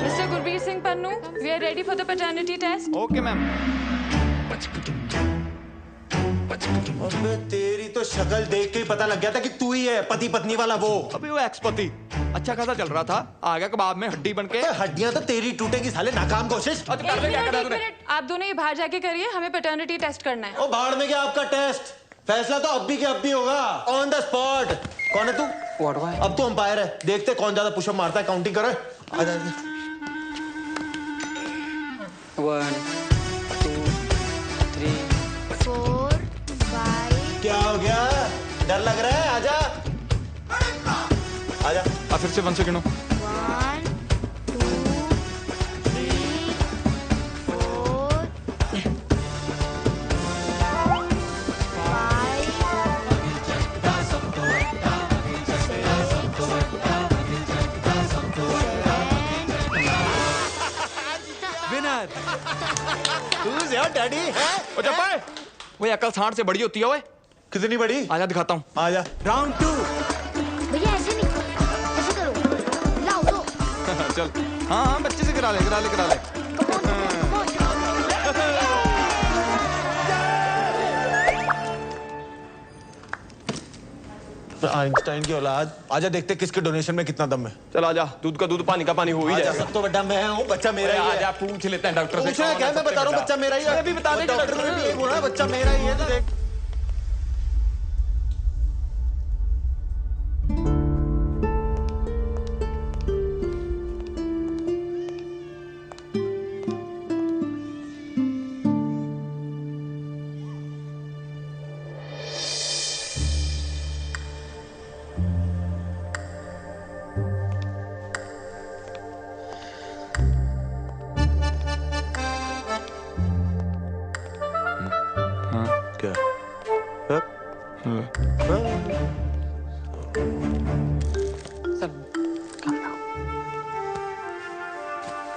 Mister Gurbir Singh Pannu, we are ready for the paternity test. Okay ma'am. अबे तेरी तो शक्ल देख के ही पता लग गया था कि तू ही है पति पत्नी वाला वो। अभी वो एक्स पति अच्छा खासा चल रहा था, आ गया कबाब में हड्डी बन के। हड्डियां तो तेरी टूटेगी साले, नाकाम कोशिश। एक मिनट, आप दोनों ये बाहर जाके करिए, हमें पैटर्निटी टेस्ट करना है। ओ बाहर में क्या आपका टेस्ट? फैसला तो अब भी के अब भी होगा, ऑन द स्पॉट। कौन है तू? अब तो अंपायर है, देखते कौन ज्यादा पुशअप मारता है, काउंटिंग करे। आ जा। 1 2 3 4 5। क्या हो गया? डर लग रहा है? आजा आजा। फिर से 1 second. 1 2 3 4 winner. Who's your daddy? ओ चप्पा, वो अकल सांड से बड़ी होती है। ओए कितनी बड़ी? आजा दिखाता हूँ। आजा। राउंड 2। भैया ऐसे नहीं, ऐसे करो, लाओ दो। चल। हाँ बच्चे से करा ले। आइंस्टाइन की औलाद। आजा देखते किसके डोनेशन में कितना दम है। चल आजा, दूध का दूध पानी का पानी हो ही जाएगा। सब तो बड़ा मैं हूँ, बच्चा मेरा ही है। आजा पूछ लेते हैं डॉक्टर से। पूछना क्या? मैं बता रहा हूँ बच्चा मेरा ही है। अभी बता दे डॉक्टर ने भी यही बोला, बच्चा मेरा ही है। तो देख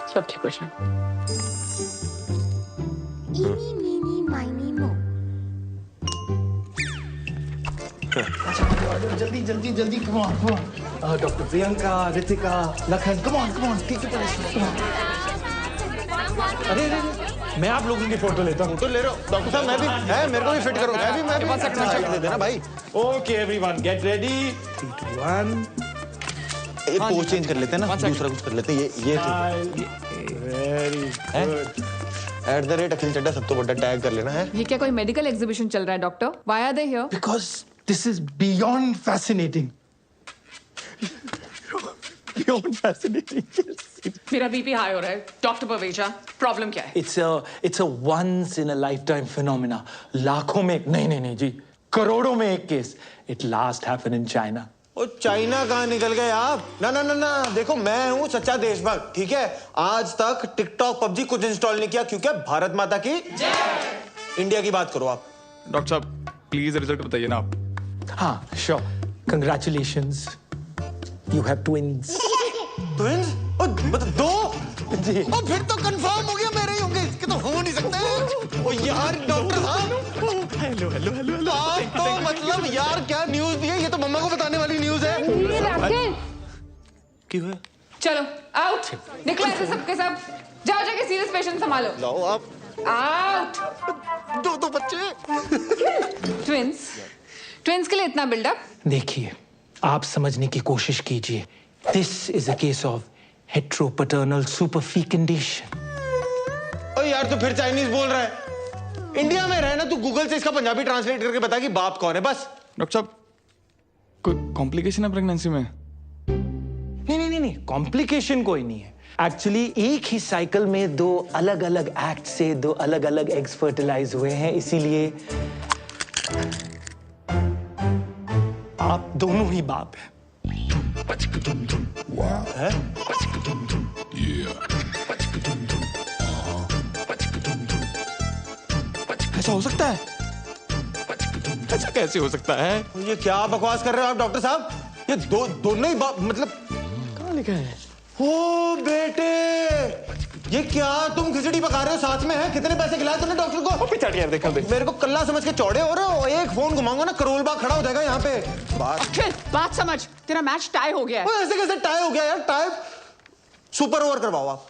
सब ठीक हो जाए। इनी मीनी माइनी मो। जल्दी जल्दी जल्दी, come on. Doctor Priyanka, Ritika, Lakhan, come on ठीक है। अरे मैं आप लोगों की फोटो लेता हूँ। तो ले रहा हूँ डॉक्टर साहब। मैं भी है, मेरे को भी फिट करो। मैं भी सेकंड दे देना भाई। Okay everyone get ready. 3 2 1। एक पोज चेंज कर लेते हैं ना, दूसरा कुछ कर लेते हैं। ये वेरी गुड। @ अखिल चड्डा सब तो बड़ा टैग कर लेना है। ये क्या कोई मेडिकल एग्जीबिशन चल रहा है doctor? Why are they here? Because this is beyond fascinating. Beyond fascinating. मेरा बीपी हाई हो रहा है। डॉक्टर पवेजा, प्रॉब्लम क्या है? It's a once in a lifetime phenomena. लाखों में एक, नहीं जी, करोड़ों में एक केस. It last happened in China. ओ चाइना कहाँ निकल गए आप? ना ना ना ना, देखो मैं हूँ सच्चा देशभक्त, ठीक है? आज तक टिकटॉक पबजी कुछ इंस्टॉल नहीं किया क्योंकि भारत माता की जय। इंडिया की बात करो आप। डॉक्टर साहब प्लीज रिजल्ट बताइए ना आप। हाँ sure, congratulations, you have twins. Twins? दो? जी। और फिर तो कंफर्म हो गया मेरे ही होंगे, इसके तो हो नहीं सकते। ओ यार डॉक्टर साहब, हेलो हेलो हेलो, आप तो मतलब यार क्या न्यूज दी है, ये तो मम्मा को बताने वाली न्यूज है। क्यों है? चलो आउट, निकलो ऐसे सबके सब, जाओ जाके सीरियस पेशेंट संभालो। लाओ आप। आउट। दो बच्चे। ट्विंस के लिए इतना बिल्डअप? देखिए, आप समझने की कोशिश कीजिए। This is a case of heteropaternal superfecundation. ओ यार तो फिर चाइनीज बोल रहा है। इंडिया में रहे ना, तू गूगल से इसका पंजाबी ट्रांसलेट करके बता कि बाप कौन है बस। डॉक्टर साहब कोई कॉम्प्लिकेशन है प्रेगनेंसी में? नहीं, कॉम्प्लिकेशन कोई नहीं है। एक्चुअली एक ही साइकिल में दो अलग अलग एक्ट से दो अलग अलग एग्स फर्टिलाइज हुए हैं, इसीलिए आप दोनों ही बाप हैं। है? ऐसा हो सकता है? ऐसा कैसे हो सकता है? ये क्या बकवास कर रहे हो आप डॉक्टर साहब? ये दोनों ही बाप मतलब कहाँ लिखा है? ओ बेटे, ये क्या तुम खिचड़ी पका रहे हो साथ में? है कितने पैसे खिलाए तुमने डॉक्टर को? पिछाड़ी यार देखा देख। मेरे को कल्ला समझ के चौड़े हो रहे हो। एक फोन घुमाऊंगा ना करोल बाग खड़ा हो जाएगा यहाँ पे। बात समझ, तेरा मैच टाई हो गया है। ऐसे कैसे टाई हो गया यार? टाई सुपर ओवर करवाओ आप।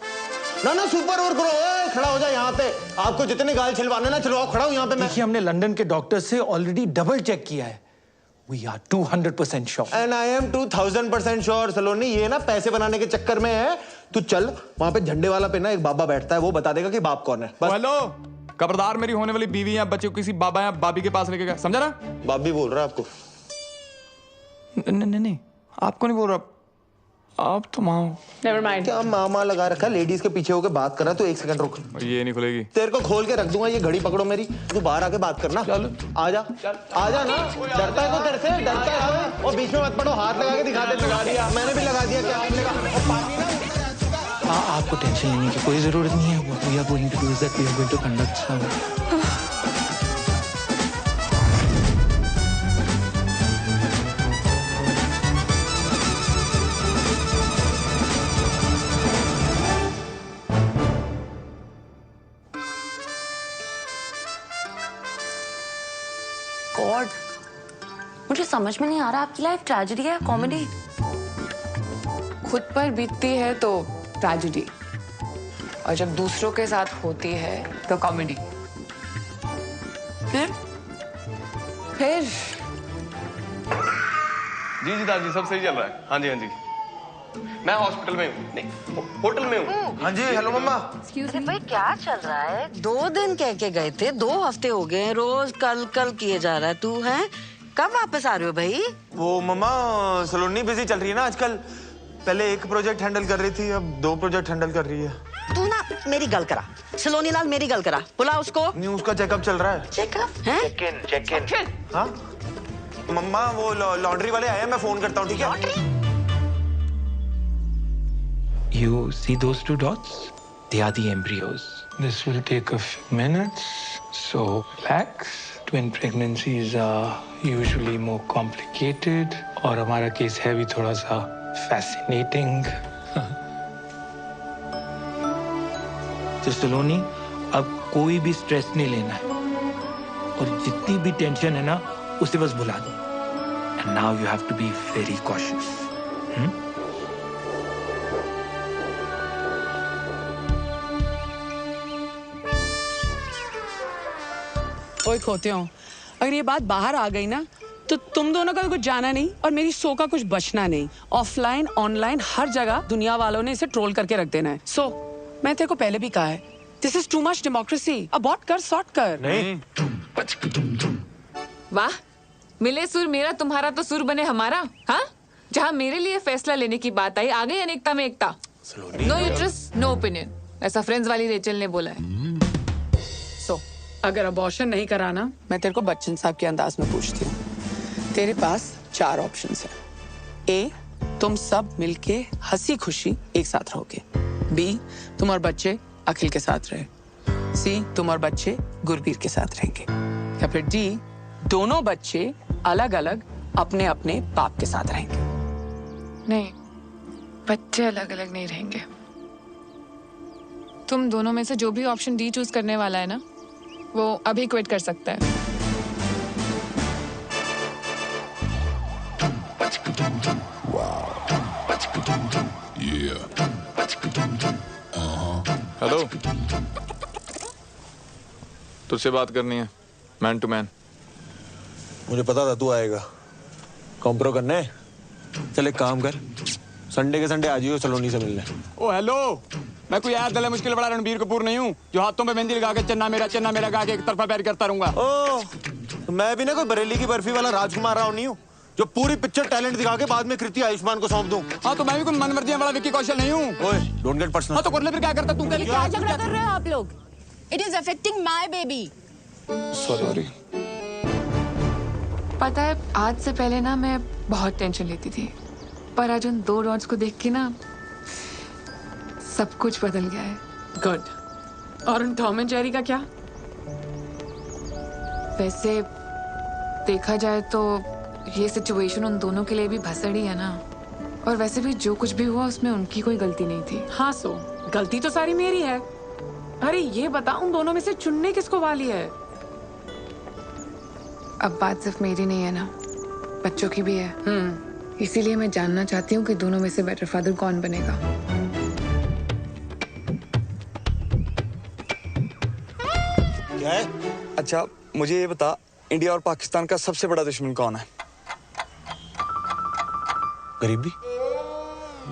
ना सुपर ओवर करो। खड़ा हो जाए यहाँ पे। आपको जितने गाल छिलवाने ना छिलवाओ, खड़ा हूँ यहाँ पे मैं। देखिए, हमने लंदन के डॉक्टर से ऑलरेडी डबल चेक किया है। We are 200% sure. And I am 2000% sure. सलोनी, ये ना पैसे बनाने के चक्कर में है। तू चल वहां पे झंडे वाला पे ना एक बाबा बैठता है, वो बता देगा कि बाप कौन है। बस। हेलो, खबरदार मेरी होने वाली बीवी या बच्चे को किसी बाबा या बाबी के पास लेके गया, समझा ना? बाबी बोल रहा है आपको? नहीं, आपको नहीं बोल रहा, आप तो माँ हो। Never mind. क्या मामा लगा रखा है? लेडीज के पीछे होके बात कर रहा है। तो एक सेकंड रुक। ये नहीं खुलेगी। तेरे को खोल के रख दूंगा, ये घड़ी पकड़ो मेरी। तू बाहर आके बात करना। चल आजा ना। डरता है तो तेरे से डरता है। और बीच में मत पड़ो, हाथ लगा के दिखा दे। लगा दिया मैंने भी, लगा दिया। क्या आपने कहा? पानी ना। आपको टेंशन लेने की कोई जरूरत नहीं है। What we are going to do is that we are going to conduct some God, मुझे समझ में नहीं आ रहा आपकी लाइफ ट्रेजेडी है कॉमेडी? खुद पर बीतती है तो ट्रेजेडी, और जब दूसरों के साथ होती है तो कॉमेडी। फिर जी दादी सब सही चल रहा है। हाँ जी मैं हॉस्पिटल में हूँ, नहीं होटल में हूँ। हाँ जी हेलो मम्मा। अरे भाई क्या चल रहा है? 2 दिन कह के गए थे, 2 हफ्ते हो गए, रोज कल किए जा रहा है। तू है कब वापस आ रहे हो भाई? वो मम्मा सलोनी बिजी चल रही है ना आजकल। पहले एक प्रोजेक्ट हैंडल कर रही थी, अब 2 प्रोजेक्ट हैंडल कर रही है। तू ना मेरी गल करा, सलोनी लाल मेरी गल करा, बुला उसको। नहीं उसका चेकअप चल रहा है। चेकअप है? Check in. हाँ मम्मा वो लॉन्ड्री वाले आए हैं, मैं फोन करता हूँ, ठीक है? You see those 2 dots? They are the embryos. This will take a few minutes, so relax. Twin pregnancies are usually more complicated, और हमारा केस है भी थोड़ा सा fascinating. तो सलोनी, अब कोई भी स्ट्रेस नहीं लेना है, और जितनी भी टेंशन है ना उसे बस भुला दो. And now you have to be very cautious. ओए खोते हो, अगर ये बात बाहर आ गई ना तो तुम दोनों का कुछ जाना नहीं और मेरी सो का कुछ बचना नहीं। ऑफलाइन ऑनलाइन हर जगह दुनिया वालों ने इसे ट्रोल करके रख देना है। सो मैं तेरे को पहले भी कहा है, this is too much democracy. Abort कर, सॉर्ट कर। नहीं। वाह, मिले सुर मेरा तुम्हारा तो सुर बने हमारा। हाँ, जहाँ मेरे लिए फैसला लेने की बात आई, आ गई अनेकता में एकता। नो यूट्रस नो ओपिनियन, ऐसा फ्रेंड्स वाली रेचल ने बोला है। सो अगर अबॉर्शन नहीं कराना, मैं तेरे को बच्चन साहब के अंदाज में पूछती हूँ। तेरे पास 4 ऑप्शंस हैं। ए, तुम सब मिलके हंसी खुशी एक साथ रहोगे। बी, तुम और बच्चे अखिल के साथ रहे। सी, तुम और बच्चे गुरबीर के साथ रहेंगे। या फिर डी, दोनों बच्चे अलग अलग अपने अपने बाप के साथ रहेंगे। नहीं, बच्चे अलग अलग नहीं रहेंगे। तुम दोनों में से जो भी ऑप्शन डी चूज करने वाला है ना, वो अभी क्विट कर सकता है। हेलो, तुझसे बात करनी है, मैन टू मैन। मुझे पता था तू आएगा। कॉम्प्रो करने? चल एक काम कर, संडे के संडे आ जाइयो सलोनी से मिलने। ओ हेलो, मैं कोई यार दले मुश्किल बड़ा रणबीर कपूर नहीं हूँ जो हाथों पे मेहंदी लगा के चन्ना मेरा गा के एक तरफा पैर करता रहूंगा। ओ, तो मैं भी ना कोई बरेली की बर्फी वाला राजकुमार राव नहीं हूँ जो पूरी पिक्चर टैलेंट दिखा के बाद में कृति आयुष्मान को सौंप दूं। हाँ, तो मैं भी कोई मनमर्जियां वाला विक्की कौशल नहीं हूँ। ओए, डोंट गेट पर्सनल। हाँ, तो कर ले फिर, क्या करता तू? क्या झगड़ा कर रहे हो आप लोग? It is affecting my baby. Sorry. पता है, आज से पहले ना मैं बहुत टेंशन लेती थी, पर आज उन 2 डॉट्स को देख के ना सब कुछ बदल गया है। गुड। और उन टॉम एंड जेरी का क्या? वैसे देखा जाए तो ये सिचुएशन उन दोनों के लिए भी भसड़ी है ना, और वैसे भी जो कुछ भी हुआ उसमें उनकी कोई गलती नहीं थी। हाँ, सो गलती तो सारी मेरी है। अरे ये बता, उन दोनों में से चुनने किसको वाली है? अब बात सिर्फ मेरी नहीं है ना, बच्चों की भी है। इसीलिए मैं जानना चाहती हूँ कि दोनों में से बेटर फादर कौन बनेगा। क्या है? अच्छा, मुझे ये बता, इंडिया और पाकिस्तान का सबसे बड़ा दुश्मन कौन है? गरीबी?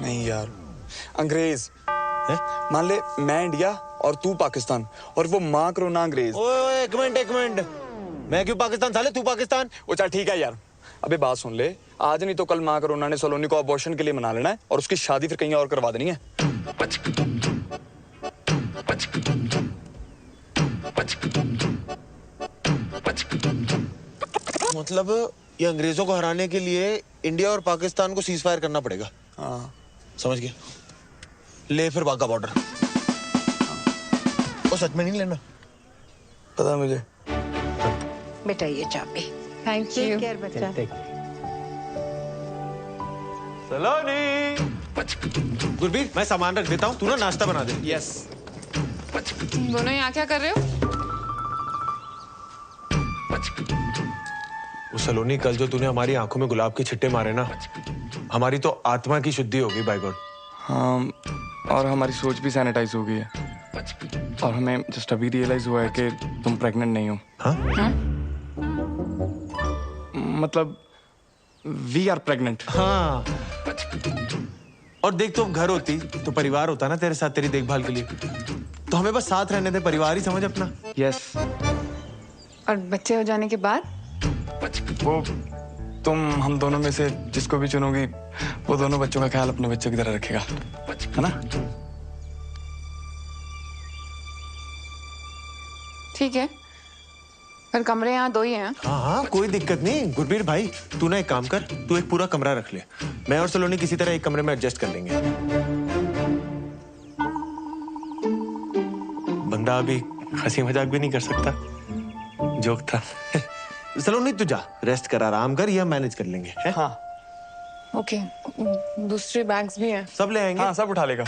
नहीं यार, अंग्रेज। मान ले मैं इंडिया और तू पाकिस्तान, और वो माँ कोरोना अंग्रेज। ओए, एक मिनट। मैं क्यों पाकिस्तान साले, तू पाकिस्तान? वो चल ठीक है यार। अबे बात सुन ले, आज नहीं तो कल माँ कोरोना ने सलोनी को अबॉर्शन के लिए मना लेना है और उसकी शादी फिर कहीं और करवा देनी है। मतलब ये अंग्रेजों को हराने के लिए इंडिया और पाकिस्तान को सीज फायर करना पड़ेगा। हाँ, समझ गया। ले फिर वाघा बॉर्डर। वो सच में नहीं लेना? पता मुझे। बेटा ये चाबी। Thank you. केयर बच्चा। सलोनी। गुरबीर, मैं सामान रख देता हूँ, तू ना नाश्ता बना दे। यस। तुम दोनों यहाँ क्या कर रहे हो? वो सलोनी, कल जो तूने हमारी आंखों में गुलाब के छिट्टे मारे ना, हमारी तो आत्मा की शुद्धि होगी बाय गॉड। हाँ, और हमारी सोच भी सैनिटाइज हो गई है, और हमें जस्ट अभी रियलाइज हुआ है कि तुम प्रेग्नेंट नहीं हो। हाँ? मतलब वी आर प्रेग्नेंट। हाँ, और देख, तो घर होती तो परिवार होता ना तेरे साथ तेरी देखभाल के लिए, तो हमें बस साथ रहने दे, परिवार ही समझ अपना। यस। और बच्चे हो जाने के बाद? वो तुम हम दोनों में से जिसको भी चुनोगी, वो दोनों बच्चों का ख्याल अपने बच्चों की तरह रखेगा, है ना? ठीक है, पर कमरे यहाँ 2 ही हैं। हाँ, कोई दिक्कत नहीं। गुरबीर भाई, तू ना एक काम कर, तू एक पूरा कमरा रख ले, मैं और सलोनी किसी तरह एक कमरे में एडजस्ट कर लेंगे। बंदा अभी हंसी मजाक भी नहीं कर सकता, जोक था। सलोनी तू जा, रेस्ट कर, आराम कर, यह मैनेज कर लेंगे। है? हाँ। ओके, दूसरे बैग्स भी हैं। सब ले आएंगे। हाँ, सब उठा लेगा।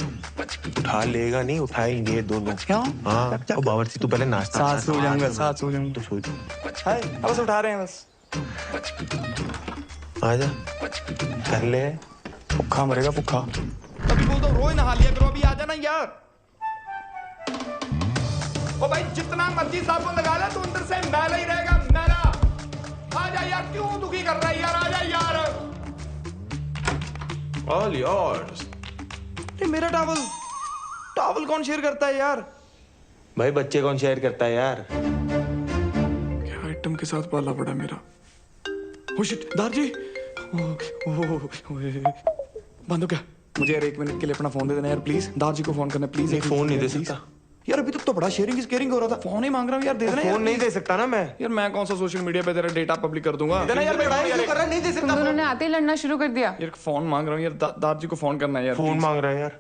उठा लेगा नहीं, उठाएंगे दोनों। क्यों? हाँ, और बावर्ची तू पहले नाश्ता। साथ सो जाऊंगा, साथ सो जाऊंगा। तो सो जा। हाय, अब बस उठा रहे हैं बस। आजा, कर ले। भूखा मरेगा, भूखा। अभी वो तो रोज नहा लिया करो, अभी आ जाना यार। ओ भाई, जितना मर्जी साबुन लगा ले, तो अंदर से मैला ही रहेगा, मैला। आजा यार, क्यों दुखी कर रहा है यार, आजा यार। All yours. ये मेरा टॉवल कौन शेयर करता है यार? भाई, बच्चे कौन शेयर करता है यार? क्या आइटम के साथ पाला पड़ा मेरा। ओ शिट, दार जी। बंद हो क्या? मुझे यार 1 मिनट के लिए अपना फोन दे देना यार, प्लीज। दार जी को फोन करना प्लीज। फोन नहीं दे सकता, यार अभी तक तो बड़ा शेयरिंग केयरिंग हो रहा था। फोन ही मांग रहा हूँ यार, दे देना। फोन नहीं दे सकता ना मैं। यार मैं कौन सा सोशल मीडिया पे तेरा डेटा पब्लिक कर दूंगा। देना यार, मैं लड़ाई क्यों कर रहा है, नहीं दे तुम सकता। दोनों ने आते ही लड़ना शुरू कर दिया। यार फोन मांग रहा हूँ यार, दाद जी को फोन करना है यार। फोन मांग रहा है यार।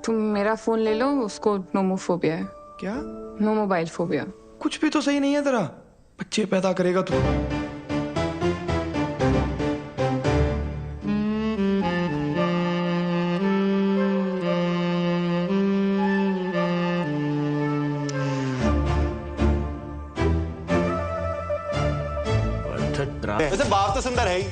तुम मेरा फोन ले लो, उसको नोमोफोबिया है। क्या? No mobile phobia. कुछ भी तो सही नहीं है तेरा। बच्चे पैदा करेगा तू। वैसे बाप तो सुंदर है ही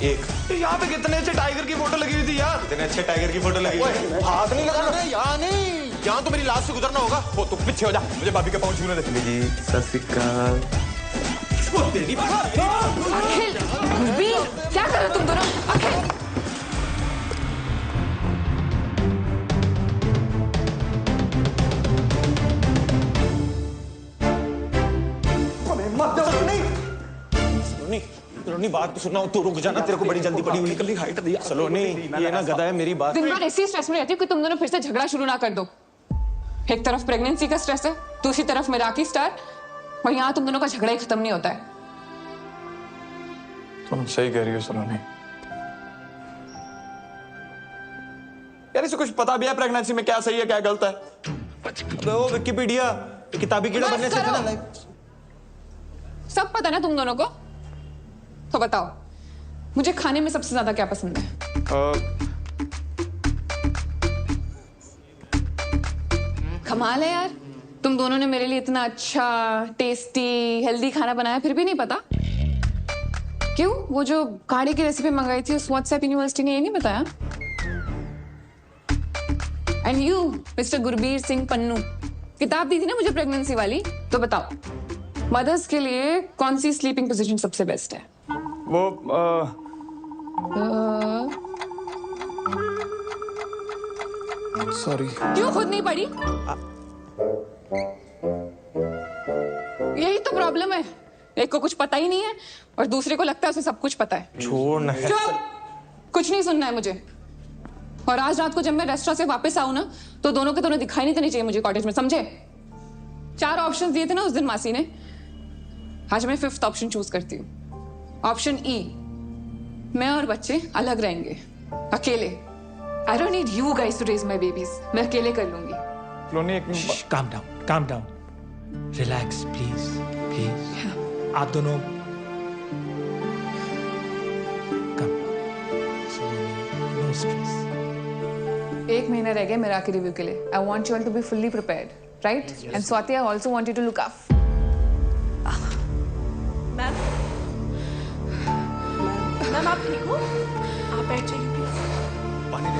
एक। यहाँ पे कितने अच्छे टाइगर की फोटो लगी हुई थी यार। इतने अच्छे टाइगर की फोटो लगी हुई है। हाथ नहीं लगाना। यहाँ नहीं, यहाँ तो मेरी लाश से गुजरना होगा। हो तू पीछे हो जा, मुझे भाभी के पाँव छूने दे। जी सत श्री अकाल। अखिल, गुरबीर, क्या कर रहे हो तुम दोनों? अखिल, सलोनी बात तो सुना, तू रुक जाना, तेरे को बड़ी जल्दी पड़ी हुई। कल हाइट दी सलोनी, ये ना गधा है, मेरी बात। दिन भर ऐसी स्ट्रेस में रहती हूँ कि तुम दोनों फिर से झगड़ा शुरू ना कर दो। एक तरफ प्रेगनेंसी का स्ट्रेस है, दूसरी तरफ मिराकी स्टार, और यहाँ तुम दोनों का झगड़ा ही खत्म नहीं होता है। तुम सही कह रही हो सलोनी। यार इसे कुछ पता भी है प्रेगनेंसी में क्या सही है क्या गलत है? वो विकिपीडिया किताबी कीड़ा बनने से ना लाइक सब पता ना तुम दोनों को। तो बताओ, मुझे खाने में सबसे ज्यादा क्या पसंद है? कमाल है यार, तुम दोनों ने मेरे लिए इतना अच्छा, टेस्टी, हेल्दी खाना बनाया, फिर भी नहीं पता। क्यों? वो जो काढ़े की रेसिपी मंगाई थी उस व्हाट्सएप यूनिवर्सिटी ने ये नहीं बताया? And you mister Gurbir Singh Pannu, किताब दी थी ना मुझे प्रेगनेंसी वाली, तो बताओ मदर्स के लिए कौन सी स्लीपिंग पोजीशन सबसे बेस्ट है? वो सॉरी। क्यों खुद नहीं पढ़ी? यही तो प्रॉब्लम है, एक को कुछ पता ही नहीं है और दूसरे को लगता है उसे सब कुछ पता है। छोड़ ना। चुप, कुछ नहीं सुनना है मुझे। और आज रात को जब मैं रेस्टोरेंट से वापस आऊं ना, तो दोनों के दोनों दिखाई नहीं देने चाहिए मुझे कॉटेज में, समझे? 4 ऑप्शन दिए थे ना उस दिन मासी ने, आज मैं 5th ऑप्शन चूज करती हूँ। ऑप्शन ई, मैं और बच्चे अलग रहेंगे, अकेले। I don't need you guys to raise my babies, मैं अकेले कर लूंगी। सलोनी एक calm down, relax please please. आप दोनों नो स्ट्रेस। 1 महीना रह गया मेरा के रिव्यू के लिए। I want you all to be fully prepared, right? And Swati, I also want you to look up. Ma'am आप ठीक हो? आप बैठ जाइए प्लीज। पानी दे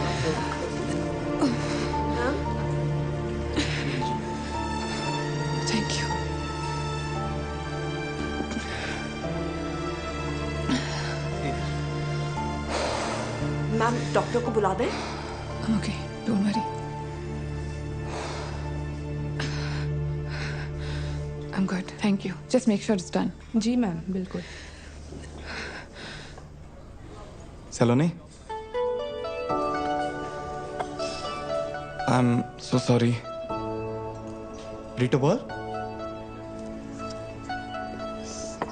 ma'am thank you. Ma'am doctor को बुला दें? Okay, don't worry. I am good, thank you. Just make sure it's done. जी मैम, बिल्कुल। Saloni, I am so sorry. रीटो बोल।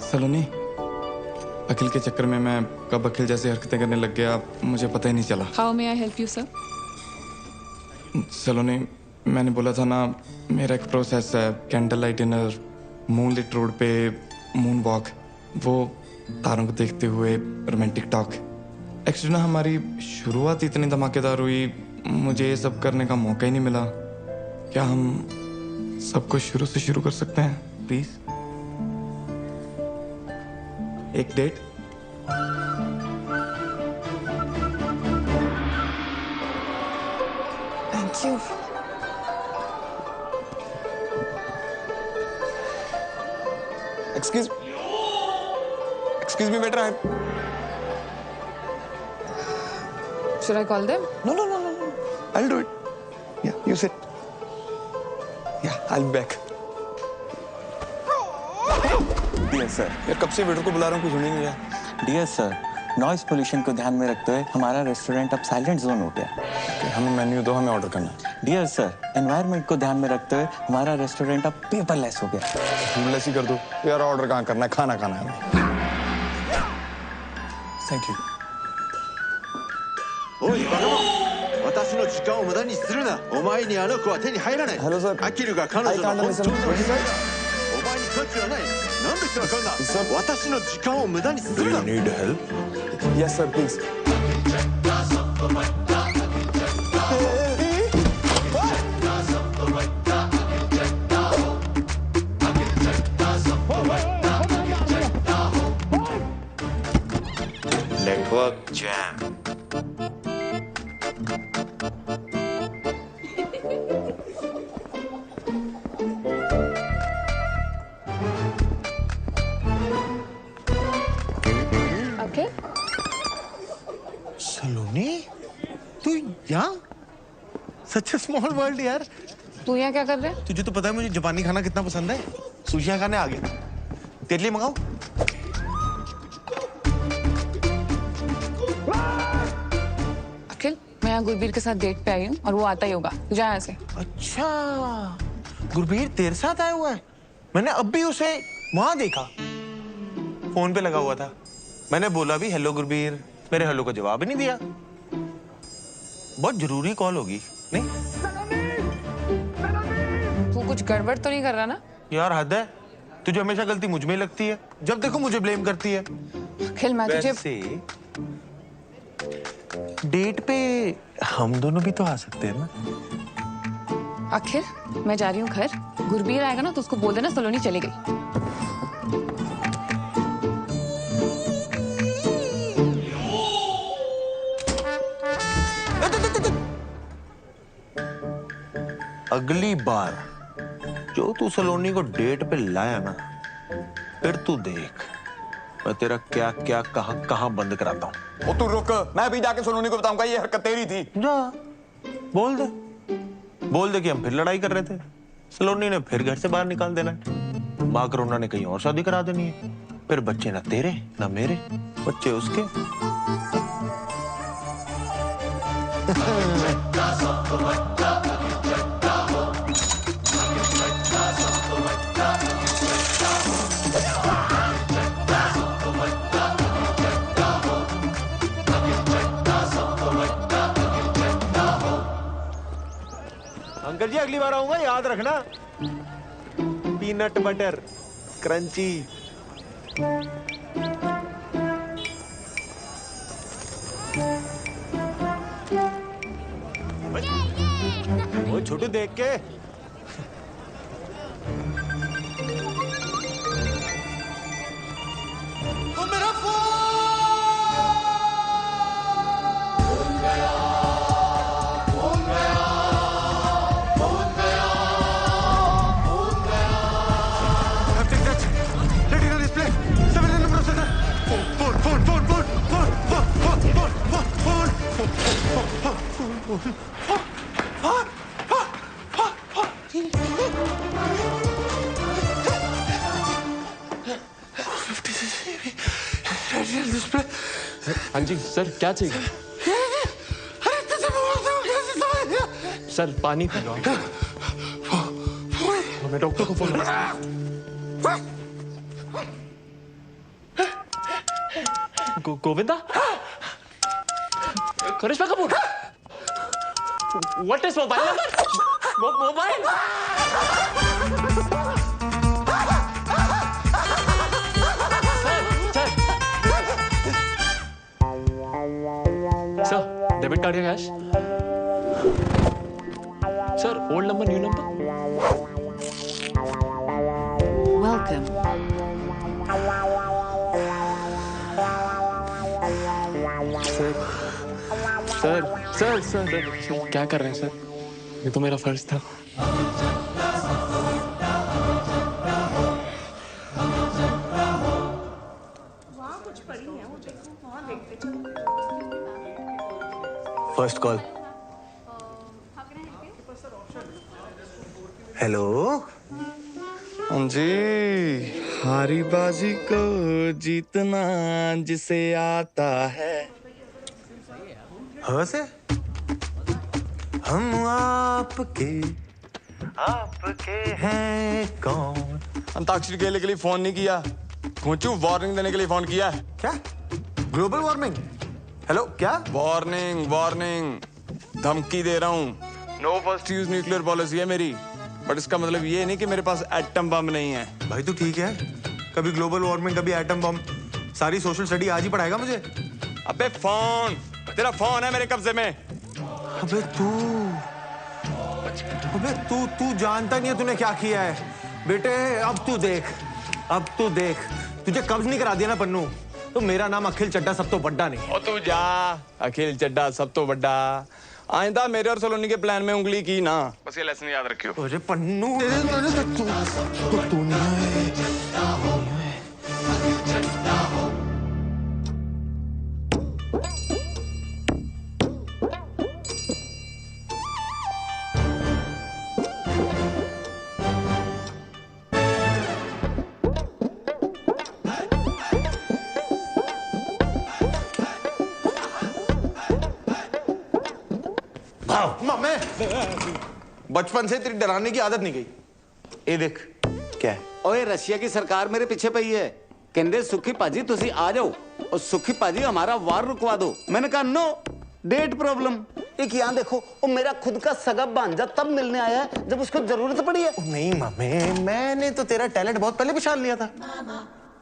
सलोनी, अखिल के चक्कर में मैं कब अखिल जैसी हरकतें करने लग गया मुझे पता ही नहीं चला। How may I help you sir? Saloni, मैंने बोला था ना, मेरा एक प्रोसेस है, candle light dinner, moonlit road पे मून वॉक, वो तारों को देखते हुए रोमांटिक टॉक। एक्चुअली ना हमारी शुरुआत इतनी धमाकेदार हुई, मुझे ये सब करने का मौका ही नहीं मिला। क्या हम सब कुछ शुरू से शुरू कर सकते हैं प्लीज? एक date? Thank you. Excuse me, better. Should I call them? No. I'll do it. Yeah, you sit. Yeah, I'll be back. Dear sir. यार कब से वेटर को बुला रहा हूँ, कुछ सुन ही नहीं रहा। Dear sir, नॉइस पोल्यूशन को ध्यान में रखते हुए हमारा रेस्टोरेंट अब साइलेंट जोन हो गया। हमें मेन्यू दो, हमें ऑर्डर करना है। डियर सर, एनवायरनमेंट को ध्यान में रखते हुए हमारा रेस्टोरेंट अब पेपरलेस हो गया। पेपरलेस ही कर दो यार। ऑर्डर कहाँ करना है, खाना खाना है हमें। Thank you. おいバカ者、私の時間を無駄にするな。お前にあの子は手に入らない。飽きるが彼女の本当のお前に価値はない。なんでわかんだ。私の時間を無駄にするな。 Do you need help? Yes sir, please. Network jam. Okay. सलोनी, तू यहाँ? Such a small world यार। तू यहाँ क्या कर रहा है? तुझे तो पता है मुझे जापानी खाना कितना पसंद है। सुशिया खाने आ गया। तेरे लिए मंगाऊं? अखिल, मैं यहाँ गुरबीर के साथ डेट पे आई हूँ और वो आता ही होगा। तू जा यहाँ से। अच्छा, गुरबीर तेरे साथ आया हुआ है? मैंने अब भी उसे वहां देखा, फोन पे लगा हुआ था। मैंने बोला भी हेलो गुरबीर, मेरे हेलो का जवाब ही नहीं दिया। बहुत जरूरी कॉल होगी, नहीं? तू कुछ गड़बड़ तो नहीं कर रहा ना? यार हद है, तुझे हमेशा गलती मुझ में ही लगती है। जब देखो मुझे ब्लेम करती है। अखिल, मैं तुझे वैसे डेट पे हम दोनों भी तो आ सकते हैं ना? अखिल, मैं जा रही हूँ घर। गुरबीर आएगा ना तो उसको बोल देना सलोनी चली गई। अगली बार जो तू सलोनी को डेट पे लाया ना, फिर तू देख मैं तेरा क्या क्या कहां बंद कराता हूँ। ओ तू रुक, मैं भी जाके सलोनी को बताऊंगा ये हरकत तेरी थी। जा बोल दे कि हम फिर लड़ाई कर रहे थे। सलोनी ने फिर घर से बाहर निकाल देना है। माँ करोना ने कहीं और शादी करा देनी है। फिर बच्चे ना तेरे ना मेरे, बच्चे उसके। अंकल जी अगली बार आऊंगा, याद रखना। Peanut butter crunchy. वो छोटू देख के। वो मेरा फोन हाँ जी सर, क्या चाहिए? सर पानी पी लो। मैं डॉक्टर को phone Govinda, Karisma Kapoor, what is mobile number? Mobile sir, debit card या cash? Sir, old number new number? Welcome. Sir क्या कर रहे हैं सर? ये तो मेरा फर्ज था। First call. हेलो। हाँ जी। हारी बाजी को जीतना जिसे आता है। हाँ से हम आपके हैं कौन? अंताक्षरी खेलने के लिए फोन नहीं किया, घोंचू वार्निंग देने के लिए फोन किया है। क्या? Global warming? हेलो क्या? वार्निंग वार्निंग, धमकी दे रहा हूँ। No first use nuclear policy है मेरी, बट इसका मतलब ये नहीं कि मेरे पास एटम बम नहीं है। भाई तू ठीक है? कभी ग्लोबल वार्मिंग, कभी एटम बम, सारी सोशल स्टडी आज ही पढ़ाएगा मुझे? अबे फोन, तेरा फोन है मेरे कब्जे में। अबे तू जानता नहीं है तूने क्या किया है बेटे। अब तू देख, तुझे कब्ज नहीं करा दिया ना पन्नू, तो मेरा नाम अखिल चड्डा सब तो बड्डा नहीं। ओ तू जा, अखिल चड्डा सब तो बड्डा। आइंदा मेरे और सलोनी के प्लान में उंगली की ना, बस ये लेसन याद रखियो। अरे पन्नू तू मैं बचपन से तेरी डराने की आदत नहीं गई। ये देख क्या है? ओए रशिया की सरकार मेरे पीछे पई है, कहते सुखी पाजी तुसी आ जाओ और सुखी पाजी हमारा वार रुकवा दो। मैंने कहा नो, डेट प्रॉब्लम। एक यहाँ देखो, वो मेरा खुद का सगा भांजा तब मिलने आया है जब उसको जरूरत पड़ी है। नहीं मामे, मैंने तो तेरा टैलेंट बहुत पहले पहचान लिया था।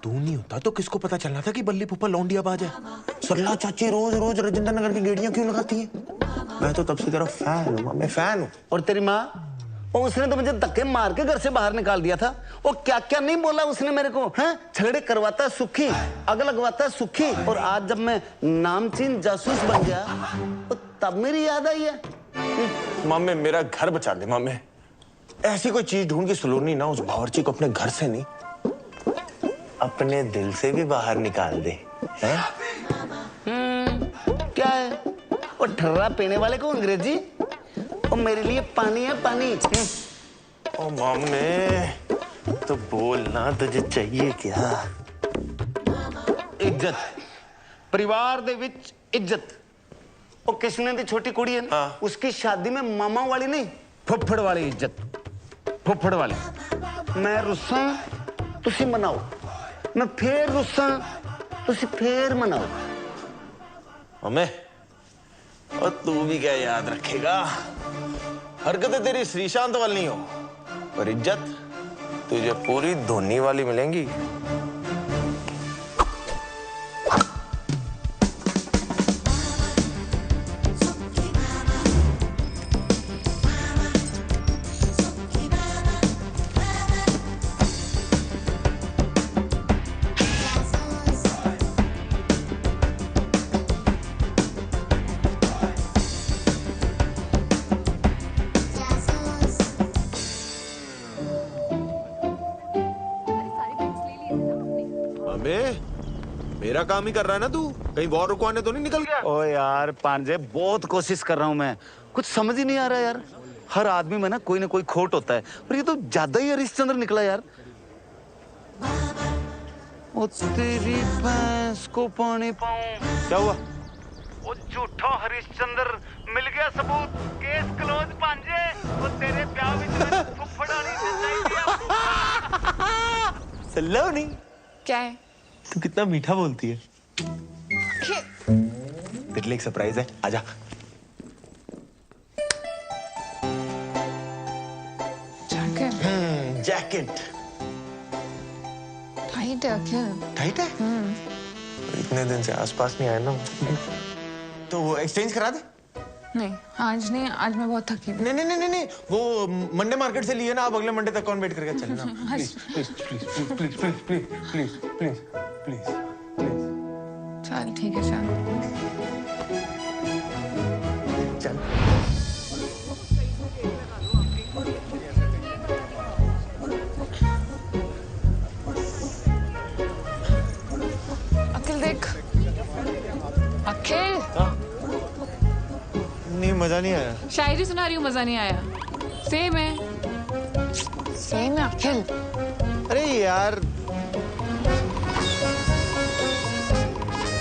तू नहीं होता तो किसको पता चलना था कि बल्ली फूफा लौंडिया बाज है। सरला चाची रोज रोज राजेंद्र नगर की गेड़ियां क्यों लगाती हैं? मैं तो तब से तेरा फैन हूँ, मैं फैन हूँ। और तेरी माँ, उसने तो मुझे धक्के मार के घर से बाहर निकाल दिया था। वो क्या क्या नहीं बोला उसने मेरे को, हैं? झगड़े करवाता है सुखी, आग लगवाता है सुखी। और आज जब मैं नामचीन जासूस बन गया तो तब मेरी याद आई है। मामे मेरा घर बचा दे मामे, ऐसी कोई चीज ढूंढ के सलोनी ना उस बावर्ची को अपने घर से नहीं, अपने दिल से भी बाहर निकाल दे। हैं? क्या है वो ठर्रा पीने वाले को अंग्रेजी? वो मेरे लिए पानी है पानी। ओ मामे तो बोलना, तुझे चाहिए क्या? इज्जत, परिवार दे विच इज्जत। वो किसने दी छोटी कुड़ी है ना, उसकी शादी में मामा वाली नहीं, फुफड़ वाली इज्जत, फुफड़ वाली। मैं रुस्सा तुसी मनाओ, मैं फिर रुस्सा तुसी फिर मनाओ। मामे और तू भी क्या याद रखेगा, हरकतें तेरी श्रीशांत वाली नहीं हो, पर इज्जत तुझे पूरी धोनी वाली मिलेंगी। मेरा काम ही कर रहा है ना तू, कहीं वॉर रुकवाने तो नहीं निकल गया? ओ यार पांजे, बहुत कोशिश कर रहा हूं मैं, कुछ समझ ही नहीं आ रहा यार। हर आदमी में ना कोई खोट होता है, पर ये तो ज्यादा ही हरिश्चंद्र निकला यार। ओ तेरी भैंस को पानी पाऊं। क्या हुआ? वो झूठा हरिश्चंद्र मिल गया सबूत, केस क्लोज पांजे। वो तेरे ब्याह में फुफड़ा नहीं सलोनी, क्या है? तू कितना मीठा बोलती है। तेरे लिए एक सरप्राइज है, आजा। जैकेट टाइट है अखिल। टाइट है? इतने दिन से आसपास नहीं आया ना, तो वो एक्सचेंज करा दे। नहीं आज नहीं, आज मैं बहुत थकी हूँ। नहीं, वो मंडे मार्केट से लिए ना, आप अगले मंडे तक कौन वेट करके चलना। प्लीज। चल ठीक है, चल। अखिल देख, अखिल। नहीं मजा नहीं आया। शायरी सुना रही हूँ, मजा नहीं आया। सेम है अखिल। अरे यार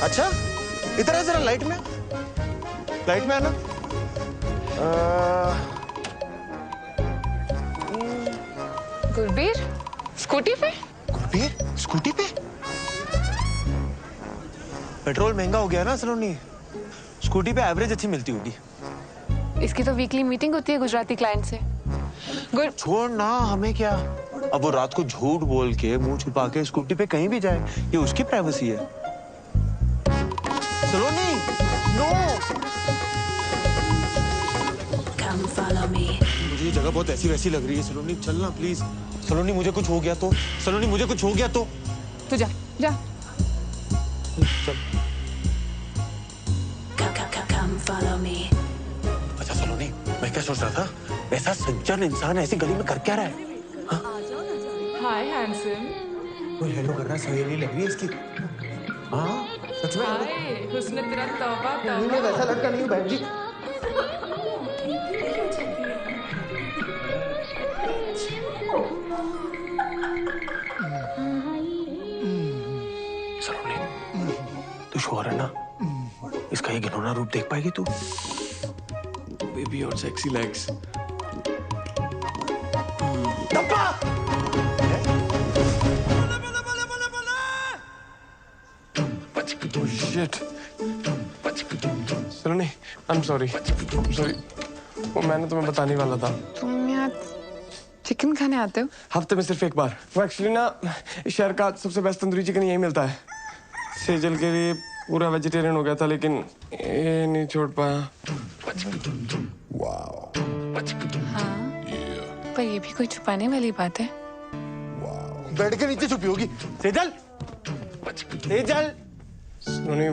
अच्छा इधर है, जरा लाइट में आना। गुरबीर स्कूटी पे? गुरबीर स्कूटी पे? पेट्रोल महंगा हो गया ना सलोनी, स्कूटी पे एवरेज अच्छी मिलती होगी। इसकी तो वीकली मीटिंग होती है गुजराती क्लाइंट से। छोड़ ना, हमें क्या। अब वो रात को झूठ बोल के मुंह छुपा के स्कूटी पे कहीं भी जाए, ये उसकी प्राइवेसी है। सलोनी नो, मुझे ये जगह बहुत ऐसी वैसी लग रही है। सलोनी चलना प्लीज। सलोनी मुझे कुछ हो गया तो, सलोनी मुझे कुछ हो गया तो। तू जा जा। चल। अच्छा सलोनी, मैं क्या सोच रहा था, ऐसा सज्जन इंसान ऐसी गली में कर क्या रहा है? हाय हैंडसम। कोई हेलो कर रहा है, सहेली लग रही है इसकी। हाँ सच में। हाय हुस्न तेरा तौबा तौबा। मैं वैसा लड़का नहीं हूँ बहन जी। सलोनी तू श्योर है ना, इसका ये घिनौना रूप देख पाएगी तू? बेबी और sexy legs. Shit. Saloni, I'm sorry. वो मैंने तुम्हें बताने वाला था। तुम यहाँ चिकन खाने आते हो? हफ्ते में सिर्फ एक बार। वो एक्चुअली ना इस शहर का सबसे बेस्ट तंदूरी चिकन यही मिलता है। सेजल के लिए पूरा वेजिटेरियन हो गया था, लेकिन ये नहीं छोड़ पाया। हाँ, पर ये भी कोई छुपाने वाली बात है। बेड के नीचे छुपी होगी। सेजल, सेजल। सलोनी,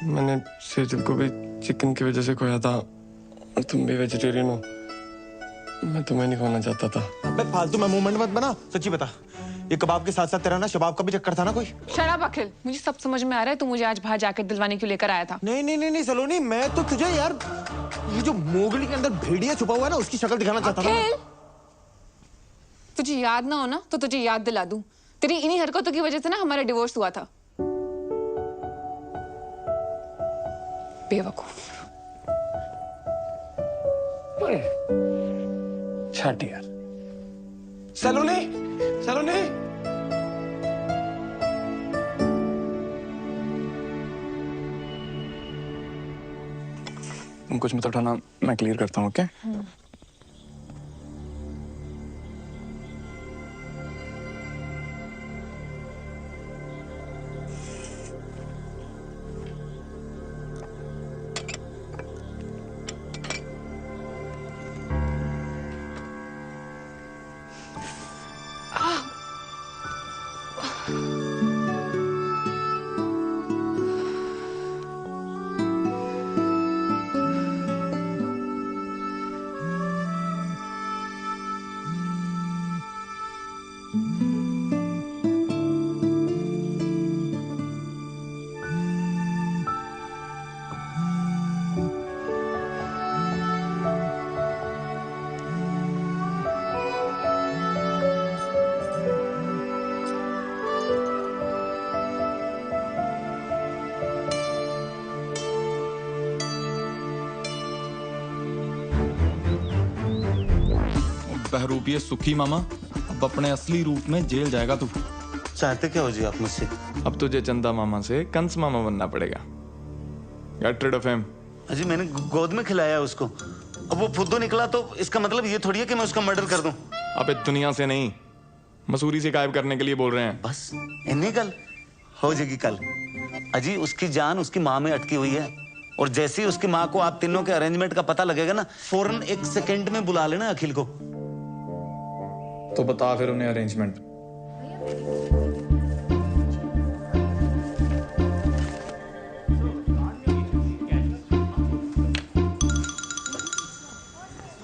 मैंने सेजल को भी चिकन की वजह से खोया था, और तुम भी वेजिटेरियन हो। मैं तुम्हें नहीं खोना चाहता था। अबे फालतू में मूवमेंट मत बना। सच्ची बता, ये कबाब के साथ साथ तेरा ना शबाब का भी चक्कर था ना कोई? शट अप अखिल, मुझे सब समझ में आ रहा है। तू मुझे आज बाहर जैकेट दिलवाने क्यों लेकर आया था? नहीं सलोनी, मैं तो तुझे यार ये जो मोगली के अंदर भेड़िया छुपा हुआ है ना, उसकी शक्ल दिखाना चाहता था। तुझे याद ना हो ना तो तुझे याद दिला दूं। तेरी इन्हीं हरकतों की वजह से ना हमारा डिवोर्स हुआ था। बेवकूफ। छट यार। सलोनी, सलोनी। तुम कुछ मत उठाना, मैं क्लियर करता हूँ। ओके? बहरूपिये सुखी मामा, अब अपने असली रूप में जेल जाएगा तू। चाहते क्या हो जी आप मुझसे? अब तुझे चंदा मामा से कंस मामा बनना पड़ेगा। Get rid of him. अजी मैंने गोद में खिलाया उसको, अब वो फुद्दू निकला तो इसका मतलब ये थोड़ी है कि मैं उसका मर्डर कर दूं। अबे दुनिया से नहीं, मसूरी से गायब करने के लिए बोल रहे हैं। बस इन्हीं कल हो जाएगी कल। अजी उसकी जान उसकी माँ में अटकी हुई है, और जैसे ही उसकी माँ को आप तीनों के अरेंजमेंट का पता लगेगा ना, फौरन 1 सेकंड में बुला लेना अखिल को। तो बता फिर उन्हें arrangement.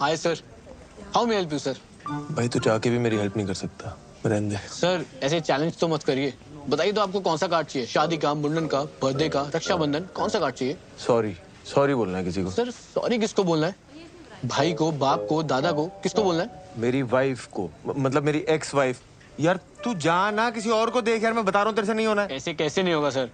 Hi sir, how may help you sir? भाई तू जाके भी मेरी हेल्प नहीं कर सकता, रहने दे। सर ऐसे चैलेंज तो मत करिए। बताइए तो आपको कौन सा कार्ड चाहिए? शादी का, मुंडन का, बर्थडे का, रक्षाबंधन, कौन सा कार्ड चाहिए? सॉरी बोलना है किसी को। सर सॉरी किसको बोलना है? भाई को, बाप को, दादा को, किसको बोलना है? मेरी वाइफ को, मतलब मेरी एक्स वाइफ यार तू जा ना, किसी और को देख यार, मैं बता रहा हूँ तेरे से नहीं होना है। ऐसे कैसे नहीं होगा सर?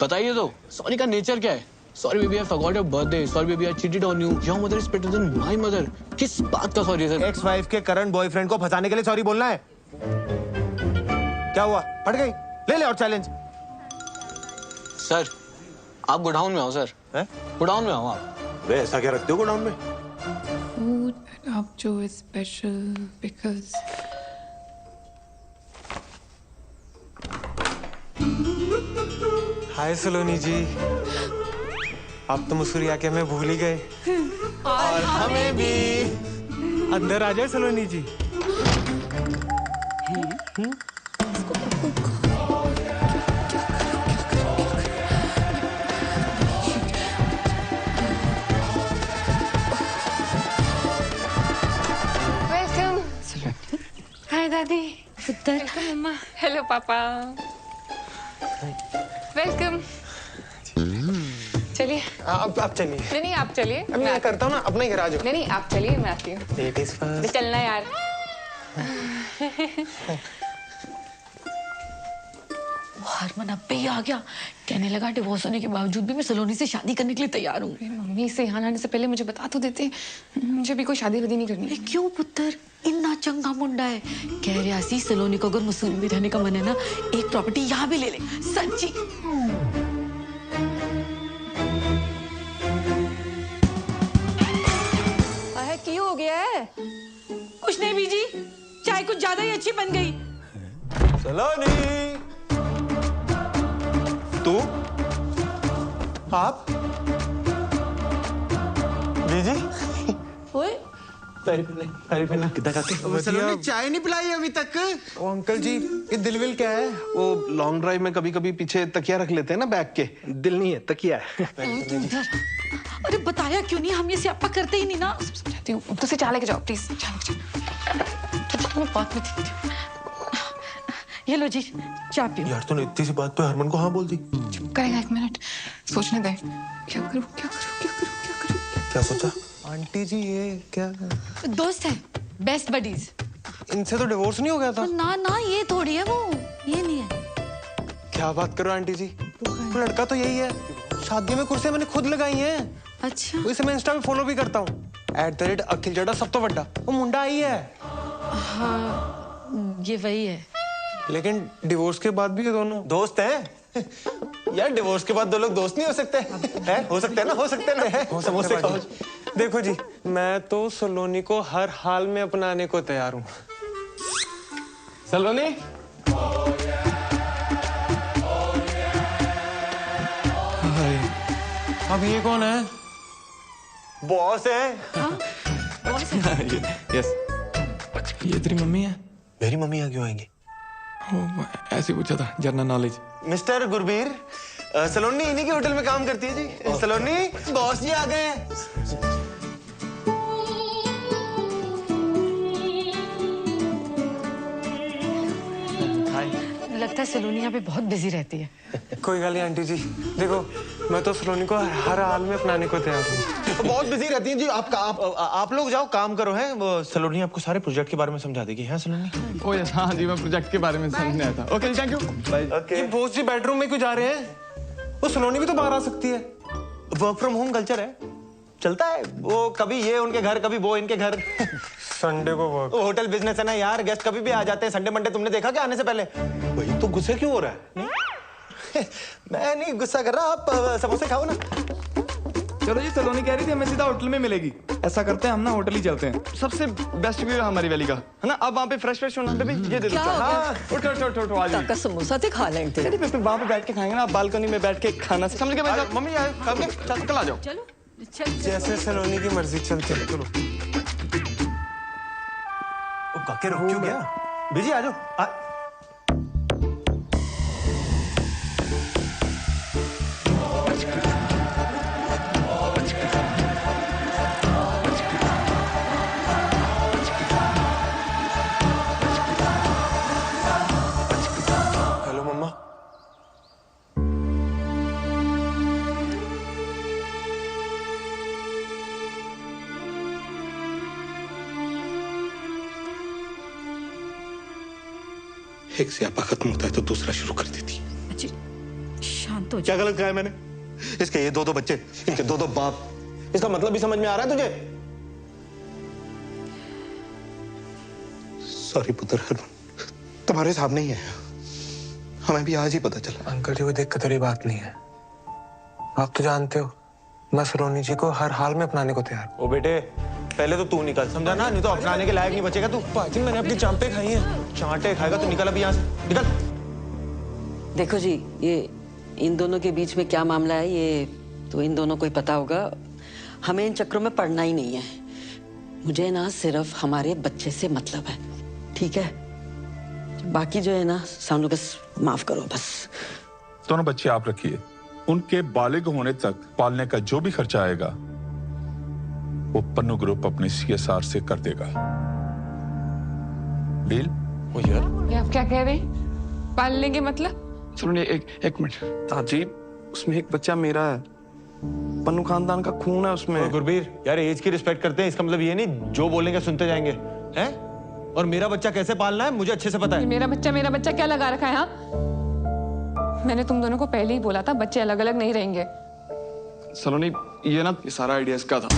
बताइए तो, सॉरी का नेचर क्या है? Sorry baby, I forgot your birthday. Sorry baby, I cheated on you. Your mother is better than my mother. किस बात का सॉरी सर? एक्स वाइफ के करंट बॉयफ्रेंड को फंसाने के लिए सॉरी बोलना है? क्या हुआ, फट गई? ले ले और चैलेंज। सर आप गोडाउन में आओ सर। गोडाउन में आओ आप। वे ऐसा क्या रखते हो गोडाउन में? Food up to is special because हाय सलोनी जी, आप तो मुस्कुरा के हमें भूल ही गए। और हमें भी। अंदर आ जाए सलोनी जी। वेलकम। हाय दादी। पुत्र। वेलकम मम्मा। हेलो पापा। वेलकम। चलिए। आप चलिए। नहीं आप चलिए। अब मैं करता हूँ ना, अपना ही घर आ जाओ। नहीं आप चलिए, मैं आती हूँ। Ladies first. चलना यार। हरमन अब पे ही आ गया, कहने लगा डिवोर्स होने के बावजूद भी मैं सलोनी से शादी करने के लिए तैयार हूँ। मम्मी से यहाँ आने से पहले मुझे बता तो देते, मुझे भी कोई शादी वादी नहीं करनी। क्यों पुत्र, इतना चंगा मुंडा है। कह रहा सी सलोनी को अगर मसूरी में रहने का मन है ना, एक प्रॉपर्टी यहाँ भी ले ले। सच्ची। क्यों हो गया है? कुछ नहीं बीजी, चाय कुछ ज्यादा ही अच्छी बन गई। सलोनी, तू, आप, बीजी, ओए, सलोनी चाय नहीं पिलाई अभी तक? ओ अंकल जी, ये दिलविल क्या है? वो लॉन्ग ड्राइव में कभी कभी पीछे तकिया रख लेते हैं ना बैग के। दिल नहीं है, तकिया है। अरे बताया क्यों नहीं, हम ये स्यापा करते ही नहीं ना। समझाती हूँ, तो से चाय लेके जाओ प्लीज। चाय लेके जाओ। तुम्हें बात में थी। ये लो जी, चाय पियो। यार तूने इतनी सी बात पे हरमन को हाँ बोल दी। करेगा, एक मिनट सोचने दे। क्या करूँ क्या करूँ क्या करूँ क्या करूँ? क्या सोचा? आंटी जी ये क्या? दोस्त है, बेस्ट बडीज। इनसे तो डिवोर्स नहीं हो गया था? ना ना, ये थोड़ी है वो, ये नहीं है। क्या बात करो आंटी जी, वो लड़का तो यही है। शादी में कुर्सियां मैंने खुद लगाई हैं। अच्छा। इसे मैं इंस्टा पे फॉलो भी करता हूँ। @अखिल चड्ढा सब तो बड़ा। वो मुंडा आई है। हाँ, ये वही है। लेकिन डिवोर्स के बाद भी ये दोनों दोस्त हैं? यार डिवोर्स के बाद दो लोग दोस्त नहीं हो सकते हैं? हो सकते हैं ना, हो सकते हैं ना। समोसे खाओ। देखो जी, मैं तो सलोनी को हर हाल में अपनाने को तैयार हूँ। सलोनी, अब ये कौन है? बॉस है। यस, ये तेरी मम्मी है? मेरी मम्मी यहाँ क्यों आएंगी? ऐसे पूछा था, जनरल नॉलेज। मिस्टर गुरबीर, सलोनी इन्हीं के होटल में काम करती है जी। सलोनी, बॉस जी आ गए हैं। लगता है सलोनी यहाँ पे बहुत बिजी रहती है। कोई गल नहीं आंटी जी, देखो मैं तो सलोनी को हर हाल में अपनाने को तैयार हूँ। बहुत बिजी रहती हैं जी। आप लोग जाओ काम करो। हैं वो सलोनी आपको सारे प्रोजेक्ट के बारे में समझा देगी। हैं सलोनी? ओ यस, हाँ जी, मैं प्रोजेक्ट के बारे में समझने आया था। Okay thank you. ये बॉस जी बेडरूम में क्यों जा रहे हैं? वो सलोनी भी तो बाहर आ सकती है। वर्क फ्रॉम होम कल्चर है, चलता है। वो कभी ये उनके घर, कभी वो इनके घर। संडे को वर्क। वो होटल बिजनेस है ना यार, गेस्ट कभी भी आ जाते हैं। संडे मंडे तुमने देखा क्या आने से पहले? वही तो गुस्से क्यों हो रहा है? मैं नहीं गुस्सा कर रहा, आप समोसे खाओ ना। चलो जी, सलोनी कह रही थी हमें सीधा होटल में मिलेगी। ऐसा करते हैं हम ना, होटल ही चलते हैं। सबसे बेस्ट व्यू है हमारी वैली का, है ना? अब वहाँ पे फ्रेश फ्रेश होना। बेबी ये दे दो। हाँ, उठो आ जाओ। समोसा तो खा लेंगे। नहीं फिर वहाँ पे बैठ के खाएंगे ना, बालकनी में बैठ के खाना समझ के। बैठ मम्मी यार, कल आ जाओ। चलो जैसे सलोनी की मर्जी, चलते हैं। चलो काके रुक क्यों गया? बिजी आ जाओ। हेलो मम्मा। एक स्यापा खत्म होता है तो दूसरा शुरू कर देती। शांत हो। क्या गलत कहा है मैंने? इसके ये दो बच्चे, इनके दो बाप, इसका मतलब भी समझ में आ रहा है तुझे? सॉरी पुत्र, तुम्हारे सामने ही है, हमें भी आज ही पता चला। अंकल जी, कोई दिक्कत वाली बात नहीं है। आप तो जानते हो मैं सलोनी जी को हर हाल में अपनाने को तैयार। ओ बेटे, पहले तो तू निकल, समझा ना? नहीं तो अपनाने के लायक नहीं बचेगा तू। पाजी, मैंने आपकी चांपे खाई हैं। चांटे खाएगा तो निकल अभी यहाँ से, निकल। देखो जी, ये इन दोनों के बीच में क्या मामला है ये तो इन दोनों को ही पता होगा। हमें इन चक्रों में पड़ना ही नहीं है। मुझे ना सिर्फ हमारे बच्चे से मतलब है, ठीक है? बाकी जो है ना सामने बस माफ करो बस। दोनों बच्चे आप रखिए, उनके बालिग होने तक पालने का जो भी खर्चा आएगा वो पन्नू ग्रुप अपने CSR से कर देगा। डील? ओ यार, ये आप क्या कह रहे हैं? पालने के मतलब? सुनिए, एक मिनट ताजी, उसमें एक बच्चा मेरा है, पन्नू खानदान का खून है उसमें। गुरबीर यार, एज की रिस्पेक्ट करते हैं, इसका मतलब ये नहीं जो बोलेंगे सुनते जाएंगे, हैं? और मेरा बच्चा कैसे पालना है मुझे अच्छे से पता है। मेरा बच्चा क्या लगा रखा है? हाँ, मैंने तुम दोनों को पहले ही बोला था बच्चे अलग अलग नहीं रहेंगे। सलोनी, ये सारा आइडिया इसका था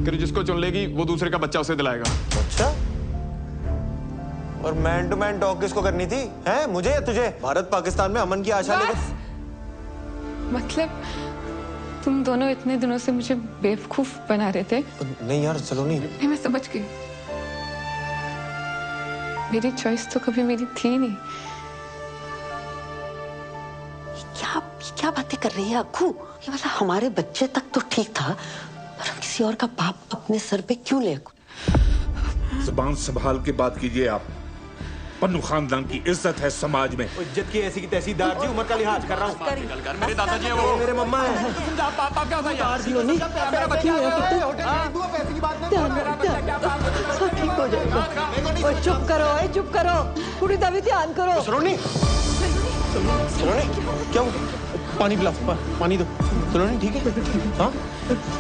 कि जिसको चुन लेगी वो दूसरे का बच्चा उसे दिलाएगा। अच्छा, और मैन टू मैन टॉक किसको करनी थी, हैं? मुझे या तुझे? भारत पाकिस्तान में अमन की आशा लेकर। मतलब तुम दोनों इतने दिनों से मुझे बेवकूफ बना रहे थे। नहीं यार सलोनी, नहीं, मैं समझ गई। मेरी चॉइस तो कभी मेरी थी नहीं। क्या बातें कर रही है अक्कू? ये मतलब हमारे बच्चे तक तो ठीक था, पर हम किसी और का पाप अपने सर पे क्यों ले? जुबान संभाल के बात कीजिए आप। पन्नू खानदान की इज्जत है समाज में। इज्जत की ऐसी की तहसीलदार जी, उम्र का लिहाज कर रहा हूँ। मेरे दादाजी हैं वो, मेरे मम्मा है। पापा क्या होता है? ठीक हो जाएगा। चुप करो, पूरी तभी ध्यान करो। सलोनी, क्या पानी पिला, पानी दो। सलोनी ठीक है? हाँ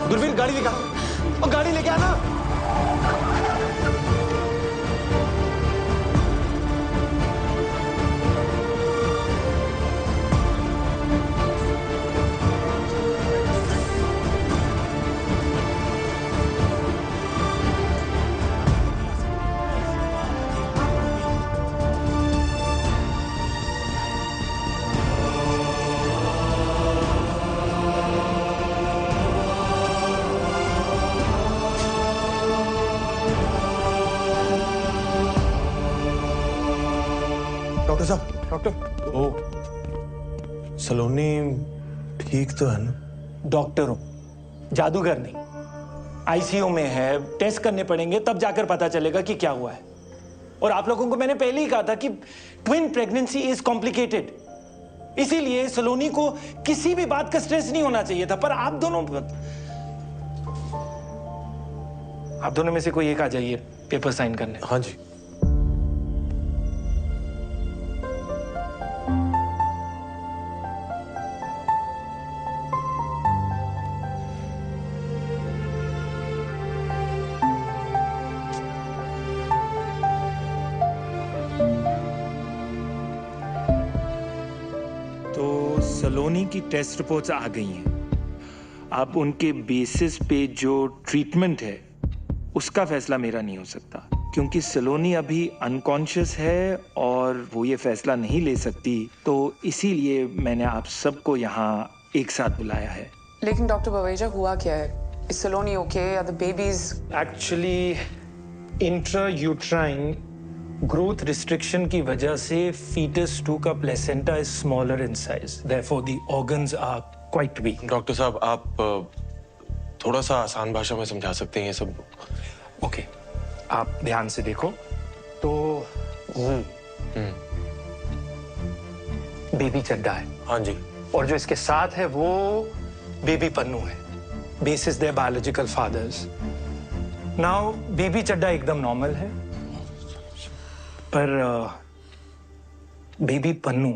गुरबीर, गाड़ी दिखा और गाड़ी लेके आना। डॉक्टर साहब, डॉक्टर। ओ, सलोनी ठीक तो है ना? डॉक्टर हूं, जादूगर नहीं। आईसीयू में है, टेस्ट करने पड़ेंगे तब जाकर पता चलेगा कि क्या हुआ है। और आप लोगों को मैंने पहले ही कहा था कि ट्विन प्रेगनेंसी इज कॉम्प्लिकेटेड, इसीलिए सलोनी को किसी भी बात का स्ट्रेस नहीं होना चाहिए था। पर आप दोनों में से कोई एक आ जाइए पेपर साइन करने। हाँ जी। सलोनी की टेस्ट रिपोर्ट्स आ गई हैं। अब उनके बेसिस पे जो ट्रीटमेंट है उसका फैसला मेरा नहीं हो सकता, क्योंकि सलोनी अभी अनकॉन्शियस है और वो ये फैसला नहीं ले सकती। तो इसीलिए मैंने आप सबको यहाँ एक साथ बुलाया है। लेकिन डॉक्टर बवेजा, हुआ क्या है? Is Saloni okay? Are the babies? Actually intrauterine growth restriction की वजह से fetus 2 का placenta is smaller in size. Therefore, the organs are quite weak. Doctor साहब, आप थोड़ा सा आसान भाषा में समझा सकते हैं ये सब? ओके, आप ध्यान से देखो तो बेबी चड्डा है। हाँ जी। और जो इसके साथ है वो बेबी पन्नू है, basis their biological fathers. Now, baby Chadda एकदम नॉर्मल है, पर बेबी पन्नू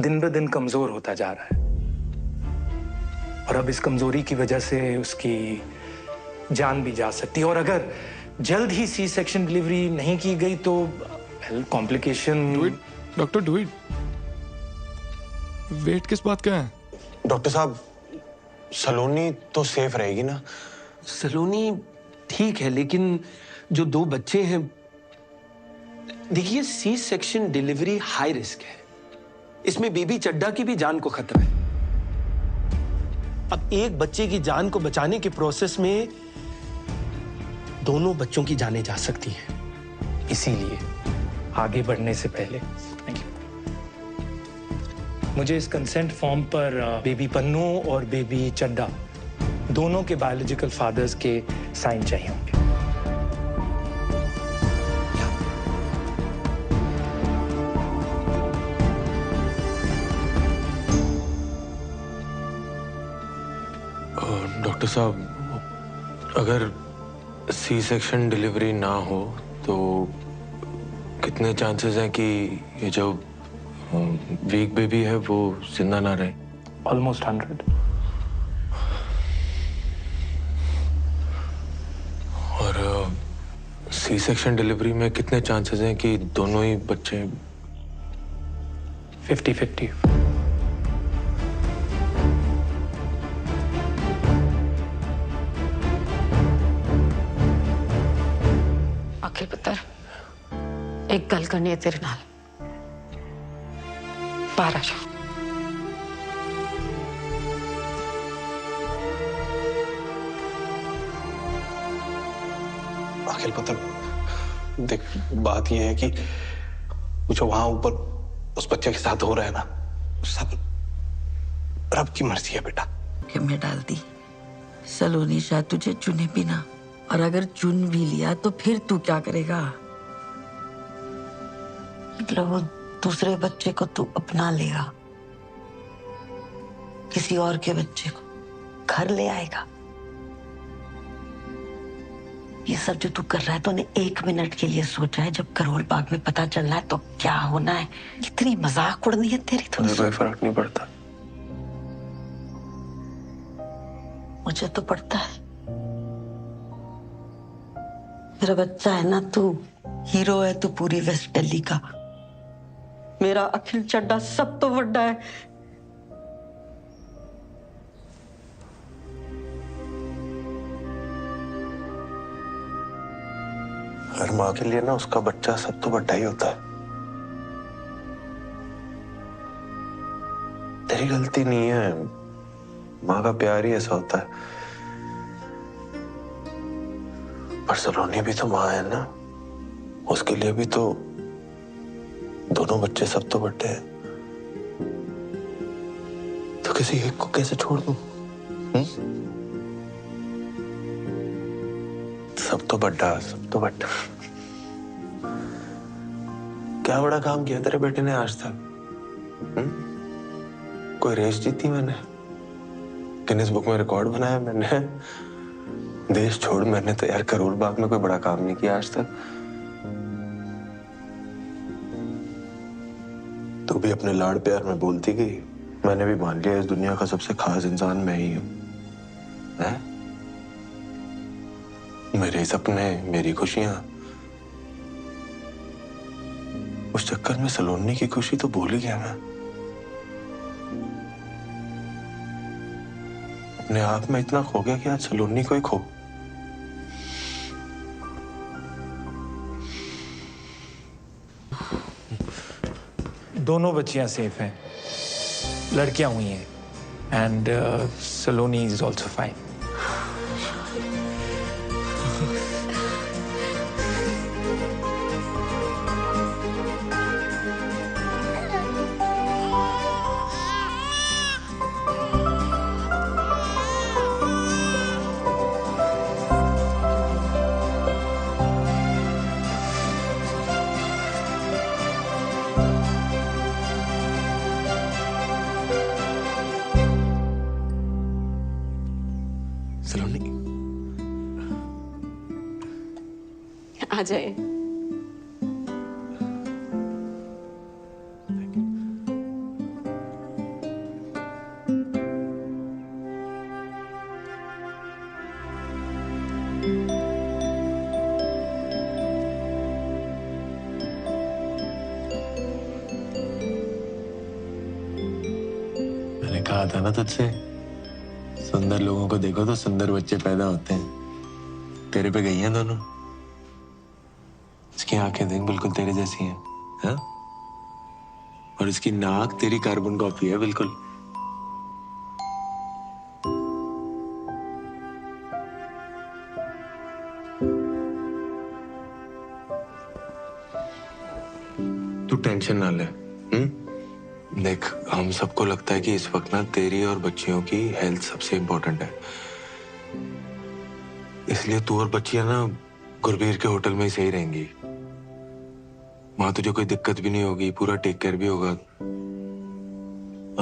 दिन ब दिन कमजोर होता जा रहा है और अब इस कमजोरी की वजह से उसकी जान भी जा सकती है। और अगर जल्द ही सी सेक्शन डिलीवरी नहीं की गई तो complication. Doctor do it. Wait किस बात का है? डॉक्टर साहब, सलोनी तो सेफ रहेगी ना? सलोनी ठीक है, लेकिन जो 2 बच्चे हैं, देखिए C section delivery high risk है। इसमें बेबी चड्डा की भी जान को खतरा है। अब एक बच्चे की जान को बचाने के प्रोसेस में दोनों बच्चों की जानें जा सकती हैं। इसीलिए आगे बढ़ने से पहले मुझे इस कंसेंट फॉर्म पर बेबी पन्नू और बेबी चड्डा दोनों के बायोलॉजिकल फादर्स के साइन चाहिए होंगे। डॉक्टर साहब, अगर सी सेक्शन डिलीवरी ना हो तो कितने चांसेस हैं कि ये जो वीक बेबी है वो जिंदा ना रहे? ऑलमोस्ट 100। और सी सेक्शन डिलीवरी में कितने चांसेस हैं कि दोनों ही बच्चे? 50-50। अखिल पुत्र, एक गल करनी है तेरे नाल। बाहर आ जाओ। अखिल पुत्र, देख बात यह है कि जो वहां ऊपर उस बच्चे के साथ हो रहा है ना, सब रब की मर्जी है बेटा। मैं डाल दी। सलोनी शायद तुझे चुने भी ना, और अगर चुन भी लिया तो फिर तू क्या करेगा? मतलब वो दूसरे बच्चे को तू अपना लेगा, किसी और के बच्चे को घर ले आएगा। ये सब जो तू कर रहा है तूने 1 मिनट के लिए सोचा है? जब करोल बाग में पता चलना है तो क्या होना है? कितनी मजाक उड़नी है तेरी। मुझे कोई फर्क नहीं पड़ता। मुझे तो पड़ता है। मेरा बच्चा है ना तू, हीरो है तू पूरी वेस्ट दिल्ली का। मेरा अखिल चड्डा सब तो बड़ा है। हर माँ के लिए ना उसका बच्चा सब तो बड़ा ही होता है। तेरी गलती नहीं है, माँ का प्यार ही ऐसा होता है। पर सलोनी भी तो माँ है ना, उसके लिए भी तो दोनों बच्चे सब तो बड़े हैं। तो किसी एक को कैसे छोड़ दूं? सब तो बड़ा, सब तो बड़ा। क्या बड़ा काम किया तेरे बेटे ने आज तक? कोई रेस जीती मैंने, गिनीज बुक में रिकॉर्ड बनाया मैंने। देश छोड़, मैंने तो यार करोल बाग में कोई बड़ा काम नहीं किया आज तक। तू भी अपने लाड़ प्यार में बोलती गई, मैंने भी मान लिया इस दुनिया का सबसे खास इंसान मैं ही हूं। मेरे सपने, मेरी खुशियां, उस चक्कर में सलोनी की खुशी तो भूल ही गया मैं। अपने आप में इतना खो गया कि आज सलोनी को ही खो। दोनों बच्चियां सेफ हैं, लड़कियां हुई हैं, and Saloni is also fine. Saloni आ जाए। था ना तुझसे, सुंदर लोगों को देखो तो सुंदर बच्चे पैदा होते हैं। तेरे पे गई हैं दोनों। इसकी आंखें देख बिल्कुल तेरे जैसी हैं, हाँ? और इसकी नाक तेरी कार्बन कॉपी है बिल्कुल। तू टेंशन ना ले। देख, हम सबको लगता है कि इस वक्त ना तेरी और बच्चियों की हेल्थ सबसे इम्पोर्टेंट है, इसलिए तू और बच्चियां ना गुरबीर के होटल में ही सही रहेंगी। वहां तुझे कोई दिक्कत भी नहीं होगी, पूरा टेक केयर भी होगा।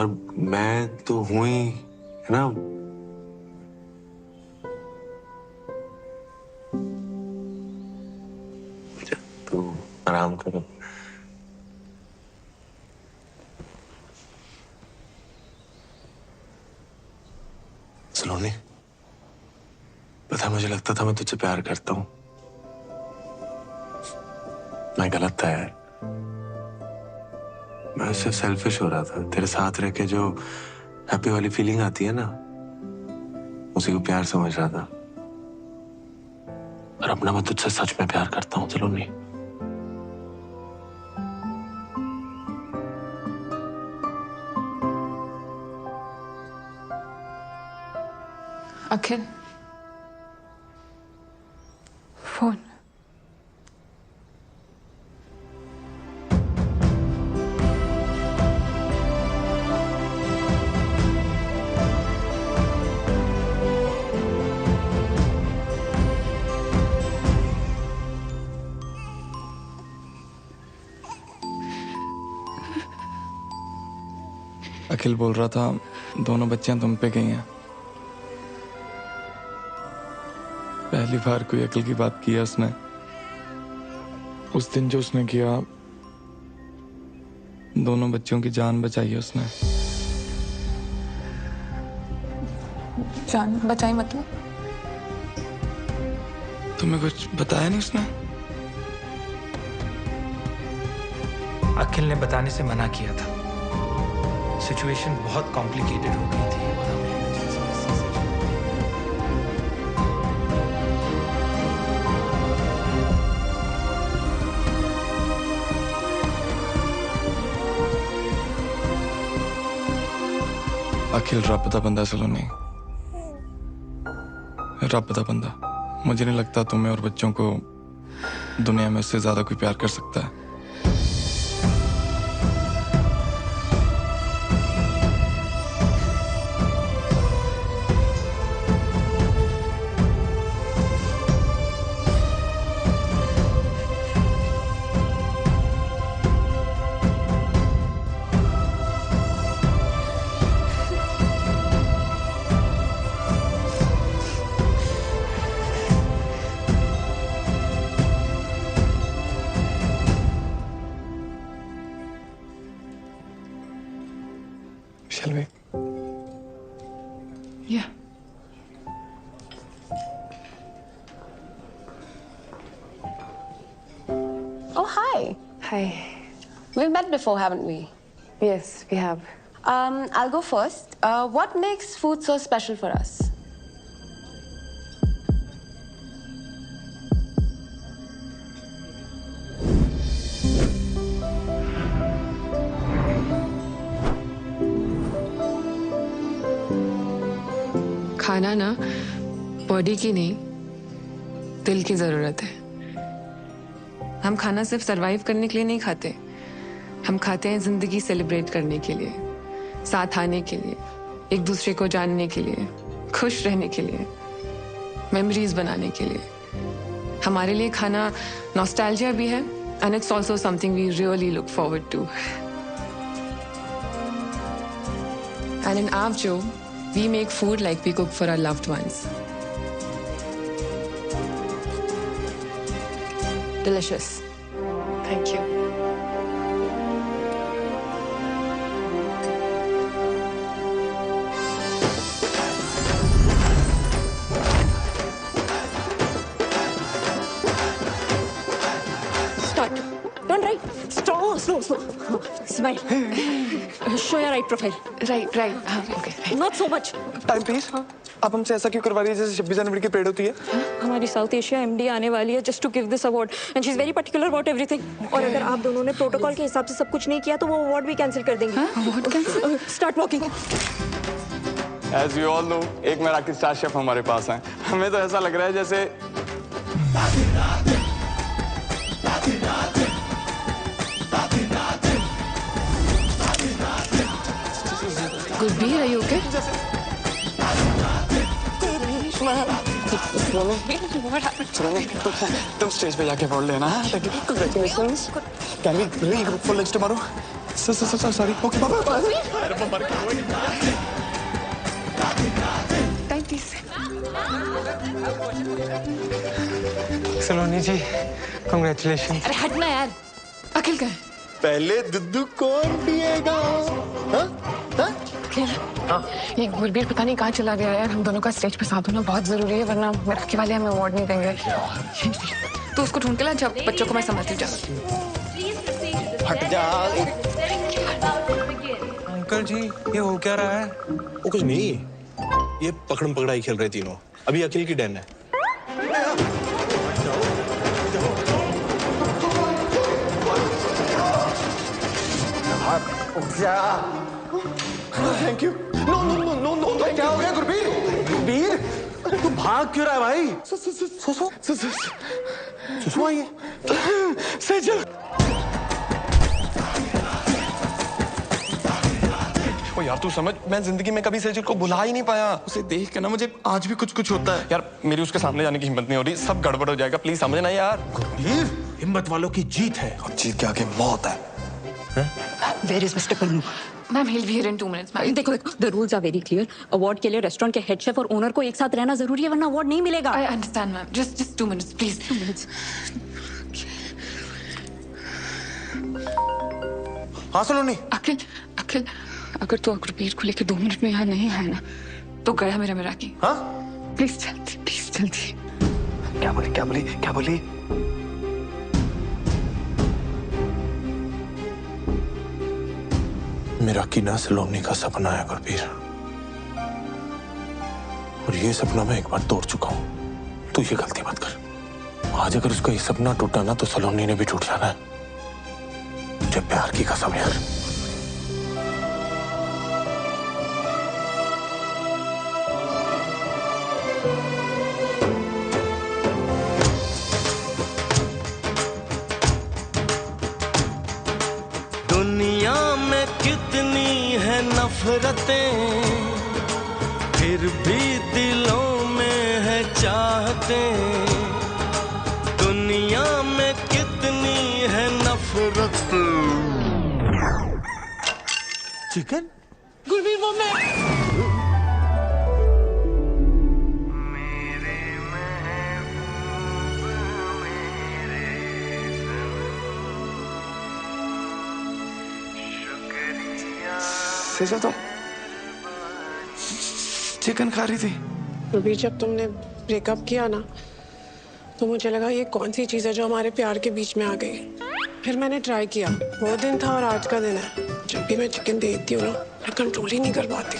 और मैं तो हूं ही, है ना। तू आराम कर। सलोनी, पता है मुझे लगता था मैं तुझसे प्यार करता हूं। मैं गलत था यार। मैं सिर्फ सेल्फिश हो रहा था। तेरे साथ रह के जो हैप्पी वाली फीलिंग आती है ना, उसी को प्यार समझ रहा था। और अब ना मैं तुझसे सच में प्यार करता हूं सलोनी। अखिल, फोन। अखिल बोल रहा था दोनों बच्चियां तुम पे गई हैं। पहली बार कोई अकल की बात की है उसने। उस दिन जो उसने किया, दोनों बच्चों की जान बचाई है उसने। जान बचाई मतलब? तुम्हें कुछ बताया नहीं उसने? अखिल ने बताने से मना किया था। सिचुएशन बहुत कॉम्प्लिकेटेड हो गई थी। अखिल रब दा बंदा सलोनी, रब दा बंदा। मुझे नहीं लगता तुम्हें और बच्चों को दुनिया में उससे ज्यादा कोई प्यार कर सकता है। Shall we? Yeah. Oh, hi. Hi. We've met before, haven't we? Yes, we have. I'll go first. What makes food so special for us? खाना ना बॉडी की नहीं, दिल की जरूरत है। हम खाना सिर्फ सरवाइव करने के लिए नहीं खाते, हम खाते हैं जिंदगी सेलिब्रेट करने के लिए, साथ आने के लिए, एक दूसरे को जानने के लिए, खुश रहने के लिए, मेमोरीज बनाने के लिए। हमारे लिए खाना नॉस्टैल्जिया भी है, and it's also something we really look forward to. And in आवजो we make food like we cook for our loved ones. Delicious. Thank you. Start. Turn right. Slow. Smile. Show your right profile. Right right, हाँ okay. Not so much. Time please. आप हमसे ऐसा क्यों करवा रही है जैसे 26 जनवरी की परेड होती है? हमारी साउथ एशिया एमडी आने वाली है just to give this award and she is very particular about everything. और अगर आप दोनों ने प्रोटोकॉल के हिसाब से सब कुछ नहीं किया तो वो अवार्ड भी कैंसिल कर देंगे। Award cancel? Start walking. As you all know, एक मराठी स्टार शेफ हमारे पास हैं। हमें तो ऐसा लग रहा है जैसे गुरबीर, are you okay? तुम स्टेज पे जाके बोल लेना। Congratulations. Can we regroup for lunch tomorrow? Sorry. Okay, bye. Thank you. Saloni ji, congratulations. अरे हटना यार, अखिल का है। पहले दुद्धू कौन पिएगा? ये गुरबीर पता नहीं कहाँ चला गया यार। हम दोनों का स्टेज पे साथ होना बहुत जरूरी है, वरना मराठी वाले हमें अवार्ड नहीं देंगे। तो उसको ढूंढ के ला, जब बच्चों को मैं संभालती जा। हट जा। अंकल जी, ये हो क्या रहा है? वो कुछ नहीं, ये पकड़म पकड़ाई खेल रहे तीनों। अभी अखिल की डन है। Thank you. नो, क्या हो गया गुरबीर? गुरबीर, तू भाग क्यों रहा है भाई? सुसु आइए। सेजल। ओ यार तू समझ, मैं जिंदगी में कभी सेजल को भुला ही नहीं पाया। उसे देख के ना मुझे आज भी कुछ होता है। यार मेरी उसके सामने जाने की हिम्मत नहीं हो रही। सब गड़बड़ हो जाएगा, प्लीज समझना यार। गुरबीर, हिम्मत वालों की जीत है और जीत के आगे मौत है। Where is Mr. Pannu? Ma'am, he'll be here in 2 minutes. Ma'am देखो, the rules are very clear. Award के लिए रेस्टोरेंट के हेड शेफ और ओनर को एक साथ रहना जरूरी है, वरना अवार्ड नहीं मिलेगा। I understand, ma'am. Just 2 minutes, please. 2 minutes. हाँ सलोनी। अखिल, अगर तू गुरबीर को लेकर 2 मिनट में यहाँ नहीं है ना, तो गया मेरा मिराकी। हाँ? प्लीज जल्दी। क्या बोली? मेरा कीना सलोनी का सपना है गुरबीर, और ये सपना मैं एक बार तोड़ चुका हूं। तू ये गलती मत कर। आज अगर उसका ये सपना टूटा ना तो सलोनी ने भी टूट जाना है। मुझे प्यार की कसम यार। दुनिया में कितनी है नफरतें, फिर भी दिलों में है चाहतें। दुनिया में कितनी है नफरतें। चिकन? गुरबीर, वो मैं। सेजल, तुम चिकन खा रही थी? अभी जब तुमने ब्रेकअप किया ना, तो मुझे लगा ये कौन सी चीज़ है जो हमारे प्यार के बीच में आ गई। फिर मैंने ट्राई किया। वो दिन था और आज का दिन है। जब भी मैं चिकन देखती हूँ ना, मैं कंट्रोल ही नहीं कर पाती।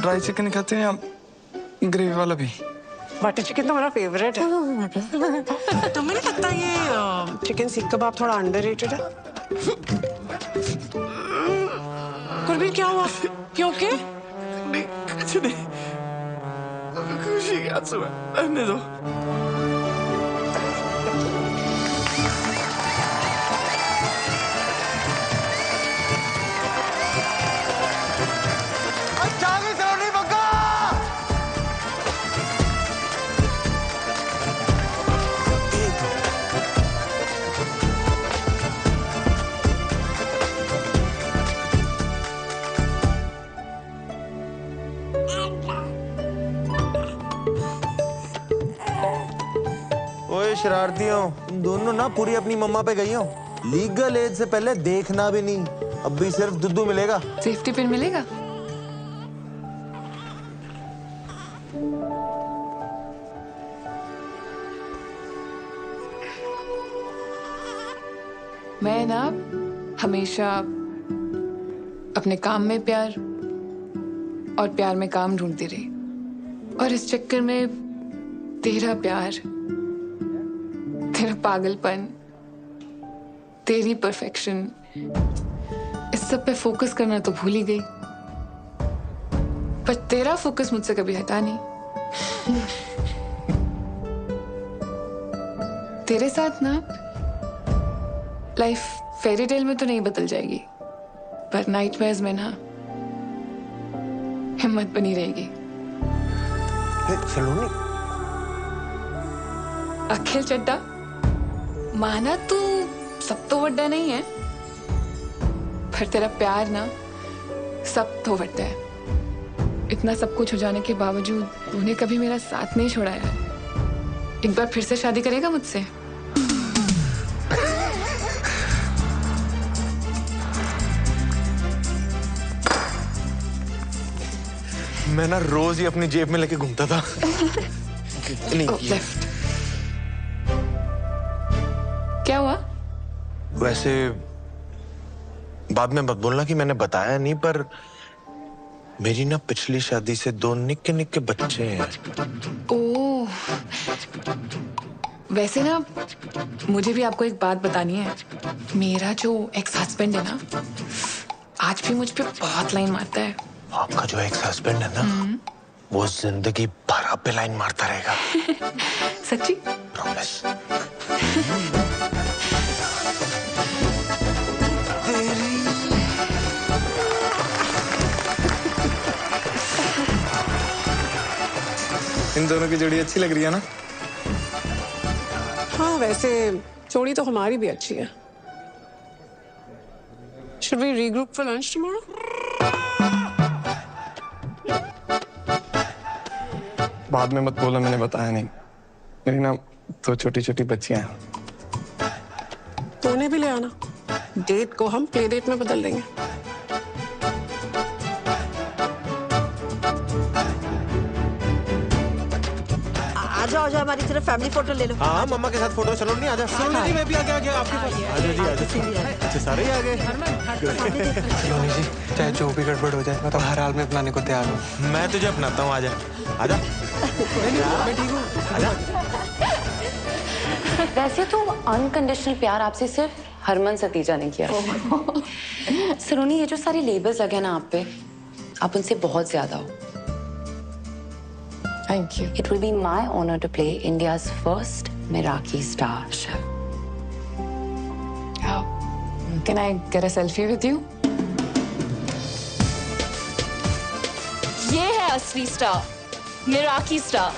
ड्राई चिकन खाते हैं आप? ग्रेवी वाला भी? बटर चिकन तो मेरा फेवरेट है। तुम्हें नहीं लगता ये चिकन सीख कबाब थोड़ा अंडररेटेड है? गुरबीर, क्या हुआ? क्यों के? नहीं, कुछ नहीं। खुशी के आंसू है, रहने दो। ओए शरारतियों, तुम दोनों ना पूरी अपनी मम्मा पे गई हो। लीगल एज से पहले देखना भी नहीं। अब भी सिर्फ दुद्धू मिलेगा। सेफ्टी पिन मिलेगा? मैं ना हमेशा अपने काम में प्यार और प्यार में काम ढूंढती रही, और इस चक्कर में तेरा प्यार, तेरा पागलपन, तेरी परफेक्शन, इस सब पे फोकस करना तो भूल ही गई। पर तेरा फोकस मुझसे कभी हटा नहीं। तेरे साथ ना लाइफ फेरी टेल में तो नहीं बदल जाएगी, पर नाइटमेयर्स में ना हिम्मत बनी रहेगी। सलोनी, अखिल चड्डा, माना तू सब तो वड्डा नहीं है, पर तेरा प्यार ना सब तो वड्डा है। इतना सब कुछ हो जाने के बावजूद तूने कभी मेरा साथ नहीं छोड़ा यार। एक बार फिर से शादी करेगा मुझसे? मैं ना रोज ही अपनी जेब में लेके घूमता था। लेफ्ट। क्या हुआ? वैसे बाद में मत बोलना कि मैंने बताया नहीं, पर मेरी ना पिछली शादी से 2 निक्के निक्के बच्चे हैं। ओह, वैसे ना मुझे भी आपको एक बात बतानी है। मेरा जो एक्स हस्बैंड है ना, आज भी मुझ पे बहुत लाइन मारता है। आपका जो एक्स हस्बैंड है ना, वो जिंदगी भर आप पे लाइन मारता रहेगा। सच्ची? प्रॉमिस। इन दोनों की जोड़ी अच्छी लग रही है ना? हाँ, वैसे जोड़ी तो हमारी भी अच्छी है। Should we regroup for lunch tomorrow? बाद में मत बोलो मैंने बताया नहीं। मेरी ना 2 छोटी छोटी बच्चियां हैं। तो उन्हें भी ले आना। डेट को हम प्ले डेट में बदल देंगे। आ जाओ हमारी तरफ फैमिली फोटो ले लो। हाँ, मम्मा के साथ फोटो। चलो नहीं, आ जाओ। सलोनी जी, मैं भी आ गया आपके पास। आ जाओ जी, आ जाओ। अच्छा, सारे ही आ गए। सलोनी जी, चाहे जो भी गड़बड़ हो जाए, मैं तो हर हाल में अपनाने को तैयार हूँ। मैं तुझे अपनाता हूँ, आ जा। आ जा। मैं ठीक हूँ। आ जा। वैसे तो अनकंडीशनल प्यार आपसे सिर्फ हरमन सतीजा ने किया। सलोनी, ये जो सारे लेबल्स लगे ना आप पे, आप उनसे बहुत ज्यादा हो। Thank you. It will be my honor to play India's first Meraki star. How? Can I get a selfie with you? ये है असली स्टार, मेराकी स्टार।